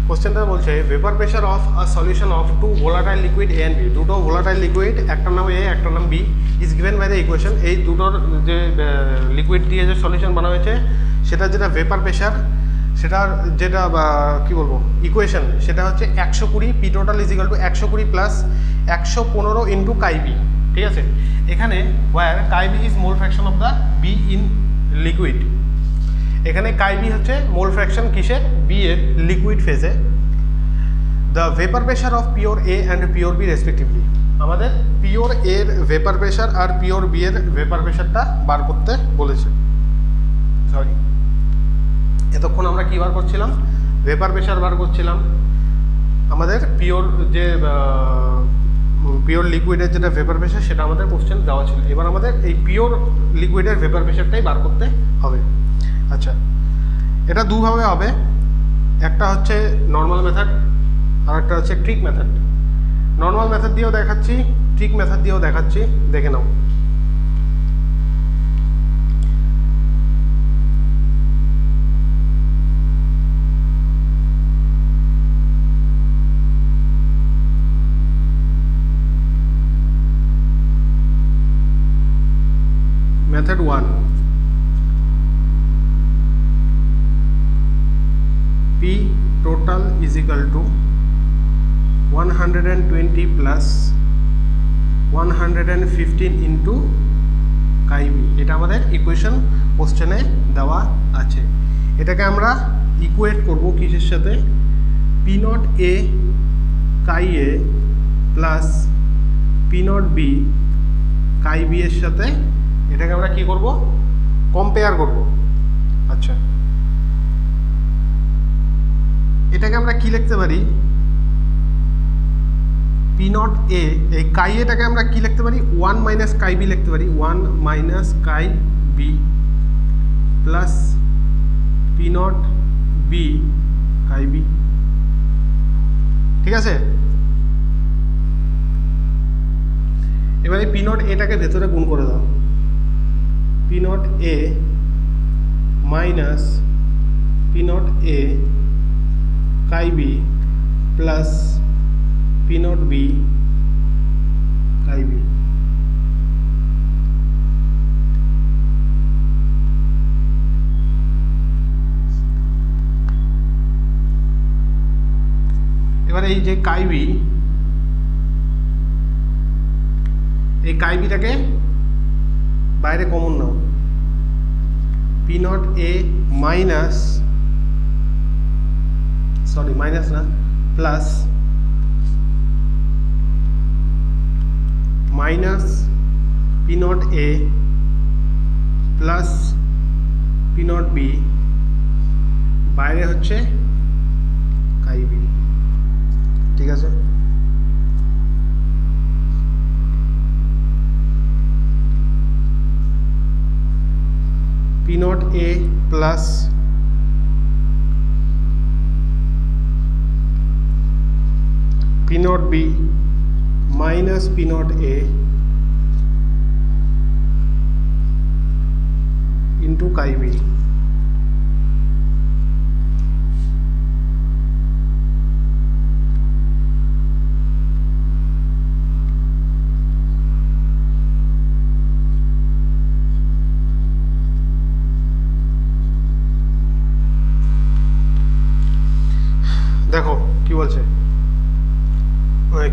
কোশ্চেনটা বলছে vapour pressure of a solution of two volatile liquid A and B, দুটো volatile liquid, একটার নাম এ একটার নাম B, is given by the equation. এই দুটোর যে লিকুইড দিয়ে যে সলিউশন বানানো হয়েছে সেটার যেটা ভেপার প্রেশার, সেটার যেটা কী বলবো ইকুয়েশন, সেটা হচ্ছে 120 P total is equal to 120 plus 115 into chi B. ঠিক আছে, এখানে where chi B is mole fraction of the B in liquid. এখানে কাই বি হচ্ছে মোল ফ্র্যাকশন কিসের, বি এর লিকুইড ফেজে। The vapour pressure of pure A and pure B respectively, আমাদের pure এর ভেপার প্রেশার আর পিওর বি এর vapour প্রেশারটা বার করতে বলেছে। সরি, এতক্ষণ আমরা কী বার করছিলাম, ভেপার প্রেশার বার করছিলাম। আমাদের পিওর যে পিওর লিকুইডের যেটা ভেপার প্রেশার সেটা আমাদের কোশ্চেন দেওয়া ছিল। এবার আমাদের এই পিওর লিকুইডের ভেপার প্রেশারটাই বার করতে হবে। আচ্ছা, এটা দুভাবে হবে, একটা হচ্ছে নর্মাল মেথড আর একটা হচ্ছে ট্রিক মেথড। নর্মাল মেথড দিয়েও দেখাচ্ছি, ট্রিক মেথড দিয়েও দেখাচ্ছি, দেখে নাও। Method 1, P total is equal to 120 plus 115 into chi B. এটা আমাদের ইকুয়েশন কোশ্চেনে দেওয়া আছে। এটাকে আমরা ইকুয়েট করব কিসের সাথে, P not A chi A plus P not B chi B এর সাথে এটাকে আমরা কি করব, কম্পেয়ার করব। আচ্ছা, এটাকে আমরা কি লিখতে পারি, পি নট এ, এই কাই এটাকে আমরা কি লিখতে পারি, 1 মাইনাস কাই বি লিখতে পারি, 1 minus chi B plus P not B chi B. ঠিক আছে, এবারে পি নট এটাকে ভেতরে গুণ করে দাও, P not A minus P not A chi B plus P not B chi B. এবার এই যে কাই বি, এই কাই বিটাকে বাইরে common now, P not A minus, sorry minus না, plus minus P not A plus P not be, বাইরে হচ্ছে কাই B. ঠিক আছে, P naught A plus P naught B minus P naught A into chi B। দেখো কি বলছে,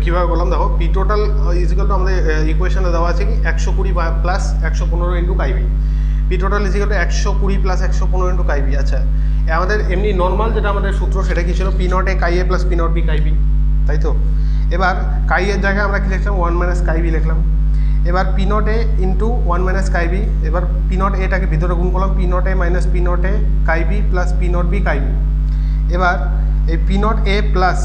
কীভাবে বললাম, দেখো পি টোটাল ইজিক্যাল টু আমাদের ইকুয়েশনে দেওয়া আছে কি 120 plus 115 into chi B. P total is equal to 120 plus 115 into chi B. আচ্ছা, আমাদের এমনি নর্মাল যেটা আমাদের সূত্র সেটা কি ছিল, P not A chi A plus P not B chi B, তাই তো। এবার কাই এর জায়গায় আমরা কি লিখলাম, 1 মাইনাস কাইবি লিখলাম। এবার P not A into 1 minus chi B, এবার পি নট এটাকে ভিতরে গুণ করলাম, P not A minus P not A chi B plus P not B chi B. এবার এই পি নট এ প্লাস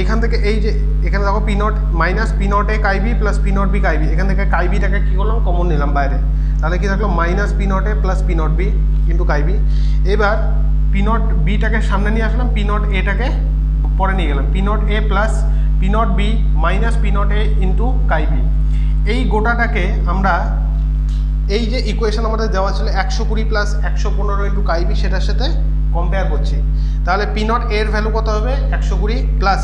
এখান থেকে এই যে এখানে দেখো P naught minus P not A chi B plus P not B chi B, এখান থেকে কাইবিটাকে কী করলাম, কমন নিলাম বাইরে, তাহলে কি থাকলো minus P not A plus P not B into chi B. এবার পি নট বিটাকে সামনে নিয়ে আসলাম, পি নট এটাকে পরে নিয়ে গেলাম, P not A plus P not B minus P not A into chi B. এই গোটাটাকে আমরা এই যে ইকুয়েশন আমাদের দেওয়া ছিল 120 প্লাস 115 ইন্টু কাইবি, সেটার সাথে কম্পেয়ার করছি। তাহলে পি নট এর ভ্যালু কত হবে 120 plus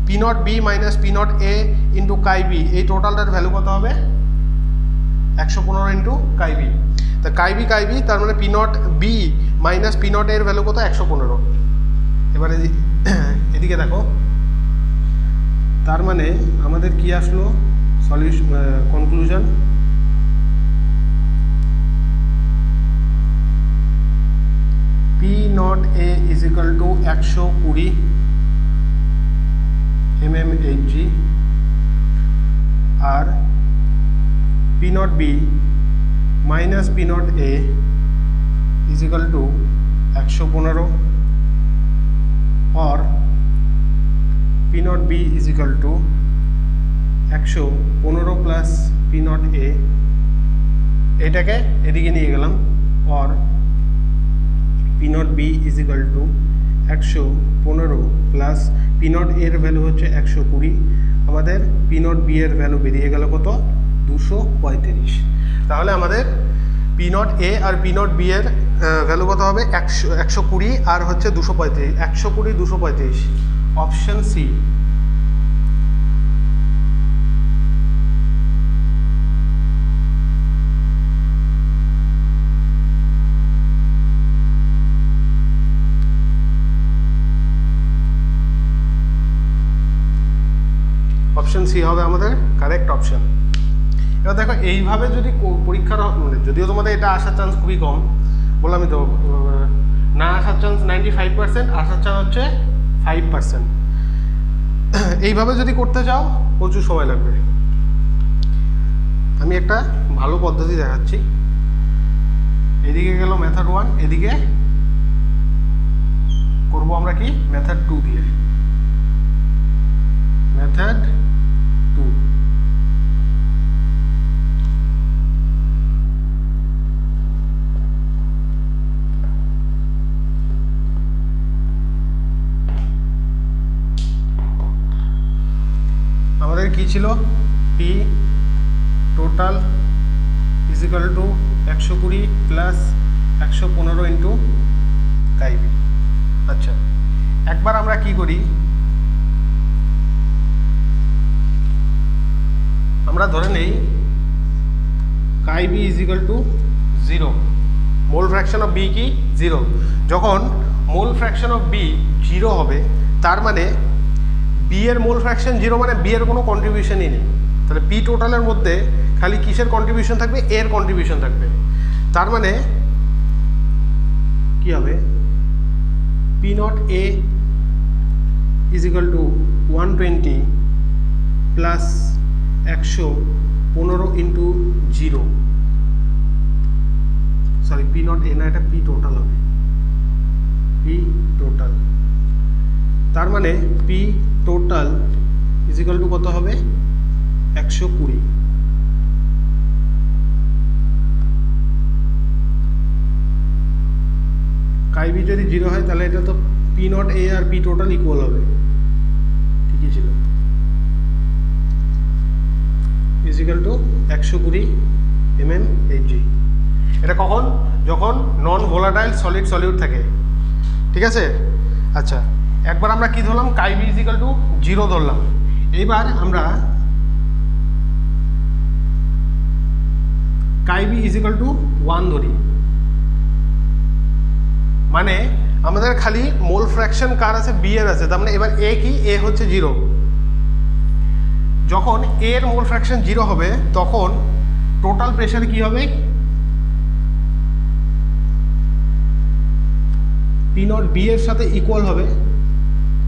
P not B minus P not A into chi B, এই টোটালটার ভ্যালু কত হবে 115 ইন্টু কাই বি। তা কাই বি তার মানে P not B minus P nought এর ভ্যালু কত 115। এবারে এদিকে দেখো, তার মানে আমাদের কি আসলো solution conclusion, P not A is equal to 120 mmHg আর P not B minus P not A is equal to 115 और P nought B is equal to 115 plus P nought A, এটাকে এদিকে নিয়ে গেলাম, और P nought B is equal to 115 plus P nought এর value হচ্ছে 120, আমাদের পি নট বি এর ভ্যালু বেরিয়ে গেল কত 235। তাহলে আমাদের পি নট এ আর পি নট বি এর ভ্যালু কত হবে 120 আর হচ্ছে 235, 120 235, অপশন সি। অপশন সি হবে আমাদের কারেক্ট অপশন। এবার দেখো এইভাবে যদি পরীক্ষার মানে যদিও তোমাদের এটা আসার চান্স খুবই কম, বললামই তো, না আসার চান্স 95%, আসার চান্স হচ্ছে 5%। এইভাবে যদি করতে চাও প্রচুর সময় লাগবে। আমি একটা ভালো পদ্ধতি দেখাচ্ছি, এদিকে গেল মেথড 1, এদিকে করব আমরা কি মেথড 2 দিয়ে, মেথড 2। আমাদের কি ছিল, P total is equal to 120 plus 115 into chi B. আচ্ছা, একবার আমরা কি করি, আমরা ধরে নেই chi B is equal to 0, mole fraction of B কি 0। যখন মোল ফ্র্যাকশন অফ বি 0 হবে তার মানে বি এর মোল ফ্র্যাকশন 0, মানে বি এর কোনো কন্ট্রিবিউশনই নেই। তাহলে পি টোটালের মধ্যে খালি কিসের কন্ট্রিবিউশন থাকবে, এর কন্ট্রিবিউশন থাকবে। তার মানে কি হবে, P not A is equal to 120 plus 115 into 0, sorry P not a না, এটা পি টোটাল হবে, পি টোটাল। তার মানে P total is equal to কত হবে 120। কাই বি যদি 0 হয় তাহলে এটা তো পি নট এ আর পি টোটাল ইকুয়াল হবে, ঠিকই ছিল, ইজ ইকাল টু 120 mmHg। এটা কখন, যখন নন ভোলাটাইল সলিড সলিউট থাকে, ঠিক আছে। আচ্ছা, একবার আমরা কি ধরলাম, কাই বি ইজ ইকাল টু 0 ধরলাম। এইবার আমরা কাই বি ইজ ইকাল টু 1 ধরি, মানে আমাদের খালি মোল ফ্র্যাকশন কার আছে, বি এর আছে। তার মানে এবার এ কি, এ হচ্ছে 0। যখন এ এর মোল ফ্র্যাকশন 0 হবে তখন টোটাল প্রেশার কি হবে, পি নট বি এর সাথে ইকুয়াল হবে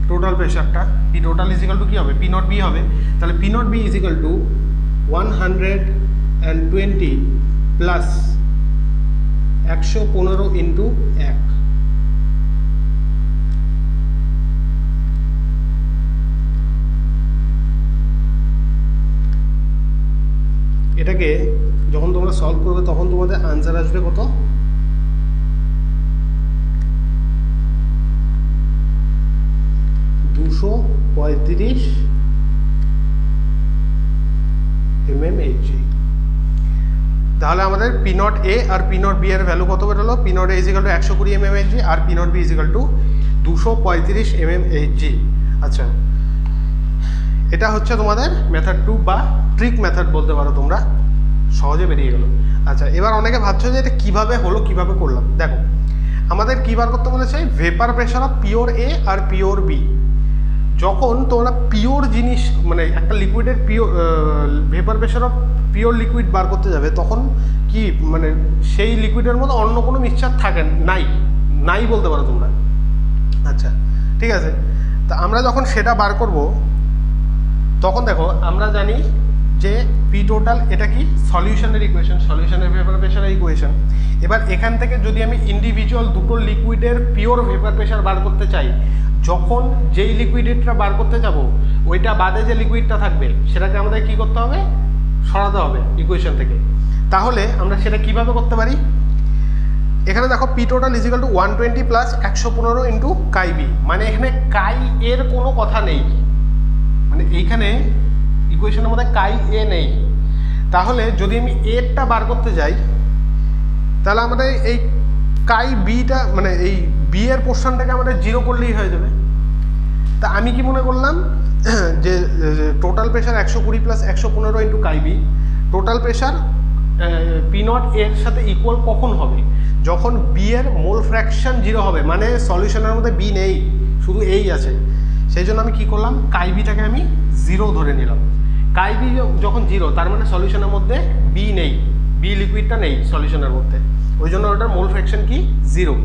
টোটাল প্রেশারটা। P total is equal to কি হবে, পি নট বি হবে। তাহলে P not B is equal to 120 plus 115 into 1। এটাকে যখন তোমরা সলভ করবে তখন তোমাদের আনসার আসবে কত, 235 mmHg। তাহলে আমাদের পি নট এ আর পি নট বি এর ভ্যালু কত বেরোলো? P not A is equal to 120 mmHg আর P not B is equal to 235 mmHg। আচ্ছা, এটা হচ্ছে তোমাদের মেথড 2 বা ট্রিক মেথড বলতে পারো তোমরা, সহজে বেরিয়ে গেল। আচ্ছা, এবার অনেকে ভাবছো যে এটা কীভাবে হলো, কীভাবে করলাম। দেখো, আমাদের কী বার করতে বলেছে? Vapour pressure of pure A আর পিওর বি। যখন তোমরা পিওর জিনিস মানে একটা লিকুইডের pure vapour pressure of pure liquid বার করতে যাবে, তখন কি মানে সেই লিকুইডের মধ্যে অন্য কোনো মিক্সচার থাকে নাই বলতে পারো তোমরা। আচ্ছা, ঠিক আছে। তা আমরা যখন সেটা বার করব, তখন দেখো আমরা জানি যে পি টোটাল এটা কি সলিউশনের ইকুয়েশন, সলিউশনের ভেপার প্রেশারের ইকুয়েশন। এবার এখান থেকে যদি আমি ইন্ডিভিজুয়াল দুটো লিকুইডের পিওর ভেপার প্রেশার বার করতে চাই, যখন যেই লিকুইডটা বার করতে যাব ওইটা বাদে যে লিকুইডটা থাকবে সেটাকে আমাদের কি করতে হবে? সরাতে হবে ইকুয়েশন থেকে। তাহলে আমরা সেটা কিভাবে করতে পারি? এখানে দেখো P total is equal to 120 plus 115 into chi B, মানে এখানে কাই এর কোনো কথা নেই, মানে এইখানে ইকুয়েশনের মধ্যে কাই এ নেই। তাহলে যদি আমি এরটা বার করতে যাই, তাহলে আমাদের এই কাই বিটা মানে এই বি এর পোর্শনটাকে আমাদের 0 করলেই হয়ে যাবে। তা আমি কি মনে করলাম যে total pressure 120 plus 115 into chi B, total pressure P nought এর সাথে ইকুয়াল কখন হবে? যখন বি এর মোল ফ্র্যাকশন 0 হবে, মানে সলিউশনের মধ্যে বি নেই, শুধু এই আছে। সেই জন্য আমি কি করলাম? কাই বিটাকে আমি 0 ধরে নিলাম। কাই বি যখন 0, তার মানে সলিউশনের মধ্যে বি নেই, বি লিকুইডটা নেই সলিউশনের মধ্যে, ওই জন্য ওটার মোল ফ্র্যাকশন কি 0।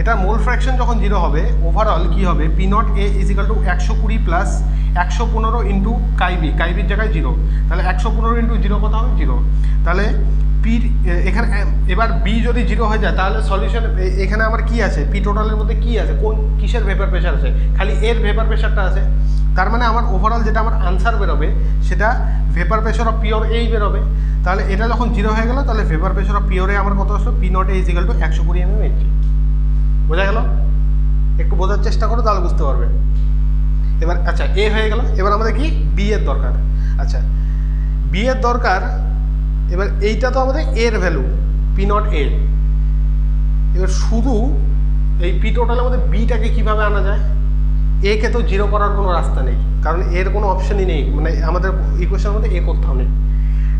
এটা মোল ফ্র্যাকশন যখন 0 হবে, ওভারঅল কি হবে? P not A is equal to 120 plus 115 into কাইবির জায়গায় 0, তাহলে 115 ইন্টু 0 কত হবে? 0। তাহলে পির এখানে এবার বি যদি 0 হয়ে যায়, তাহলে সলিউশন এখানে আমার কি আছে? পি টোটালের মধ্যে কি আছে? কোন কিসের ভেপার প্রেশার আছে? খালি এর ভেপার প্রেশারটা আছে। তার মানে আমার ওভারঅল যেটা আমার আনসার বেরোবে সেটা ভেপার প্রেশার অফ পিওর এই বেরোবে। তাহলে এটা যখন 0 হয়ে গেল, তাহলে ভেপার প্রেশার অফ পিওরে আমার কত আসবে? P not A is equal to 120 mmHg। বোঝা গেল? একটু বোঝার চেষ্টা করো, তাহলে বুঝতে পারবে। এবার আচ্ছা, এ হয়ে গেল। এবার আমাদের কি বি এর দরকার। আচ্ছা, বি এর দরকার। এবার এইটা তো আমাদের এর ভ্যালু পি নট এ। এবার শুধু এই পি টোটালের মধ্যে বিটাকে কীভাবে আনা যায়? এ কে তো 0 করার কোনো রাস্তা নেই, কারণ এর কোনো অপশানই নেই, মানে আমাদের ইকুয়েশনের মধ্যে এ কোথাও নেই।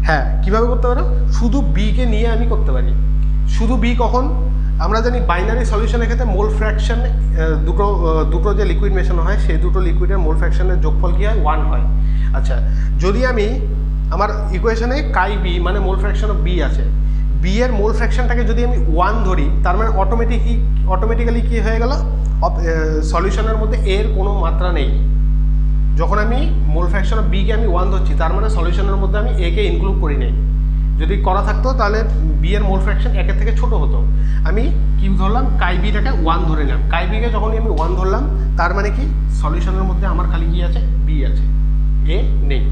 হ্যাঁ, কীভাবে করতে পারো? শুধু বিকে নিয়ে আমি করতে পারি। শুধু বি কখন? আমরা জানি বাইনারি সলিউশনের ক্ষেত্রে মোল ফ্র্যাকশন দুটো যে লিকুইড মেশানো হয়, সেই দুটো লিকুইডের মোল ফ্র্যাকশনের যোগফল কী হয়? 1 হয়। আচ্ছা, যদি আমি আমার ইকুয়েশনে কাই বি মানে মোল ফ্র্যাকশন অফ বি আছে, বি এর মোল ফ্র্যাকশনটাকে যদি আমি 1 ধরি, তার মানে অটোমেটিক্যালি কী হয়ে গেল? সলিউশনের মধ্যে এর কোনো মাত্রা নেই। যখন আমি মোল ফ্র্যাকশন অফ বিকে আমি 1 ধরছি, তার মানে সলিউশনের মধ্যে আমি একে ইনক্লুড করি নাই। যদি করা থাকতো তাহলে বি এর মোল ফ্র্যাকশন 1 থেকে ছোট হতো। আমি কি ধরলাম? কাই বিটাকে 1 ধরে নিলাম। কাই বিকে যখনই আমি 1 ধরলাম, তার মানে কি সলিউশনের মধ্যে আমার খালি কি আছে? বি আছে, এ নেই।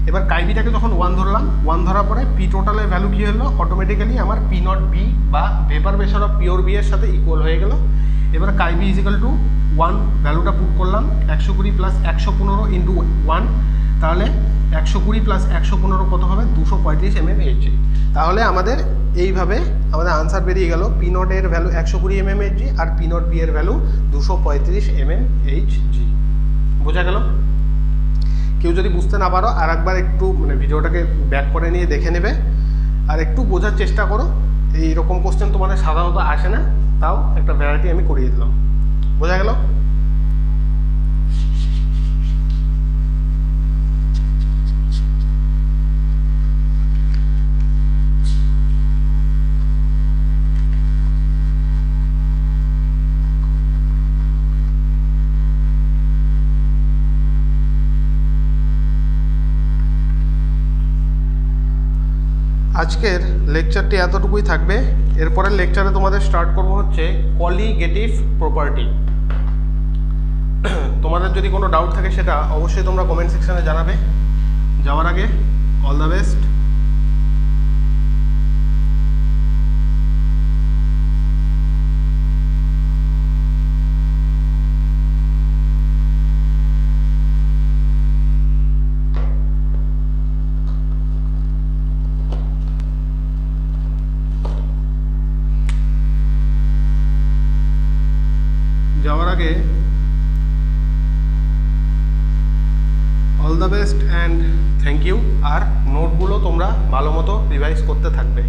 এবার কাই বিটাকে যখন 1 ধরলাম, 1 ধরার পরে পি টোটালের ভ্যালু কী হলো? অটোমেটিক্যালি আমার পি নট বি বা vapour pressure of pure B এর সাথে ইকুয়াল হয়ে গেল। এবার কাই বি ইজিক্যাল টু 1 ভ্যালুটা পুট করলাম, 120 প্লাস 115 ইন্টু 1, তাহলে 120 প্লাস 115 কত হবে? 235 mmHg। তাহলে আমাদের এইভাবে আমাদের আনসার বেরিয়ে গেল পি নট এর ভ্যালু 120 mmHg আর পি নট বি এর ভ্যালু 235 mmHg। বোঝা গেল? কেউ যদি বুঝতে না পারো, আর একবার একটু মানে ভিডিওটাকে ব্যাক করে নিয়ে দেখে নেবে, আর একটু বোঝার চেষ্টা করো। এইরকম কোশ্চেন তোমাদের সাধারণত আসে না, তাও একটা ভ্যারাইটি আমি করিয়ে দিলাম। বোঝা গেল? আজকের লেকচারটি এতটুকুই থাকবে। এরপরের লেকচারে তোমাদের স্টার্ট করব হচ্ছে কলিগেটিভ প্রপার্টি। তোমাদের যদি কোনো ডাউট থাকে সেটা অবশ্যই তোমরা কমেন্ট সেকশানে জানাবে। যাওয়ার আগে অল দ্য বেস্ট। সবাইকে all the best and thank you. আর নোটগুলো তোমরা ভালো মতো রিভাইজ করতে থাকবে।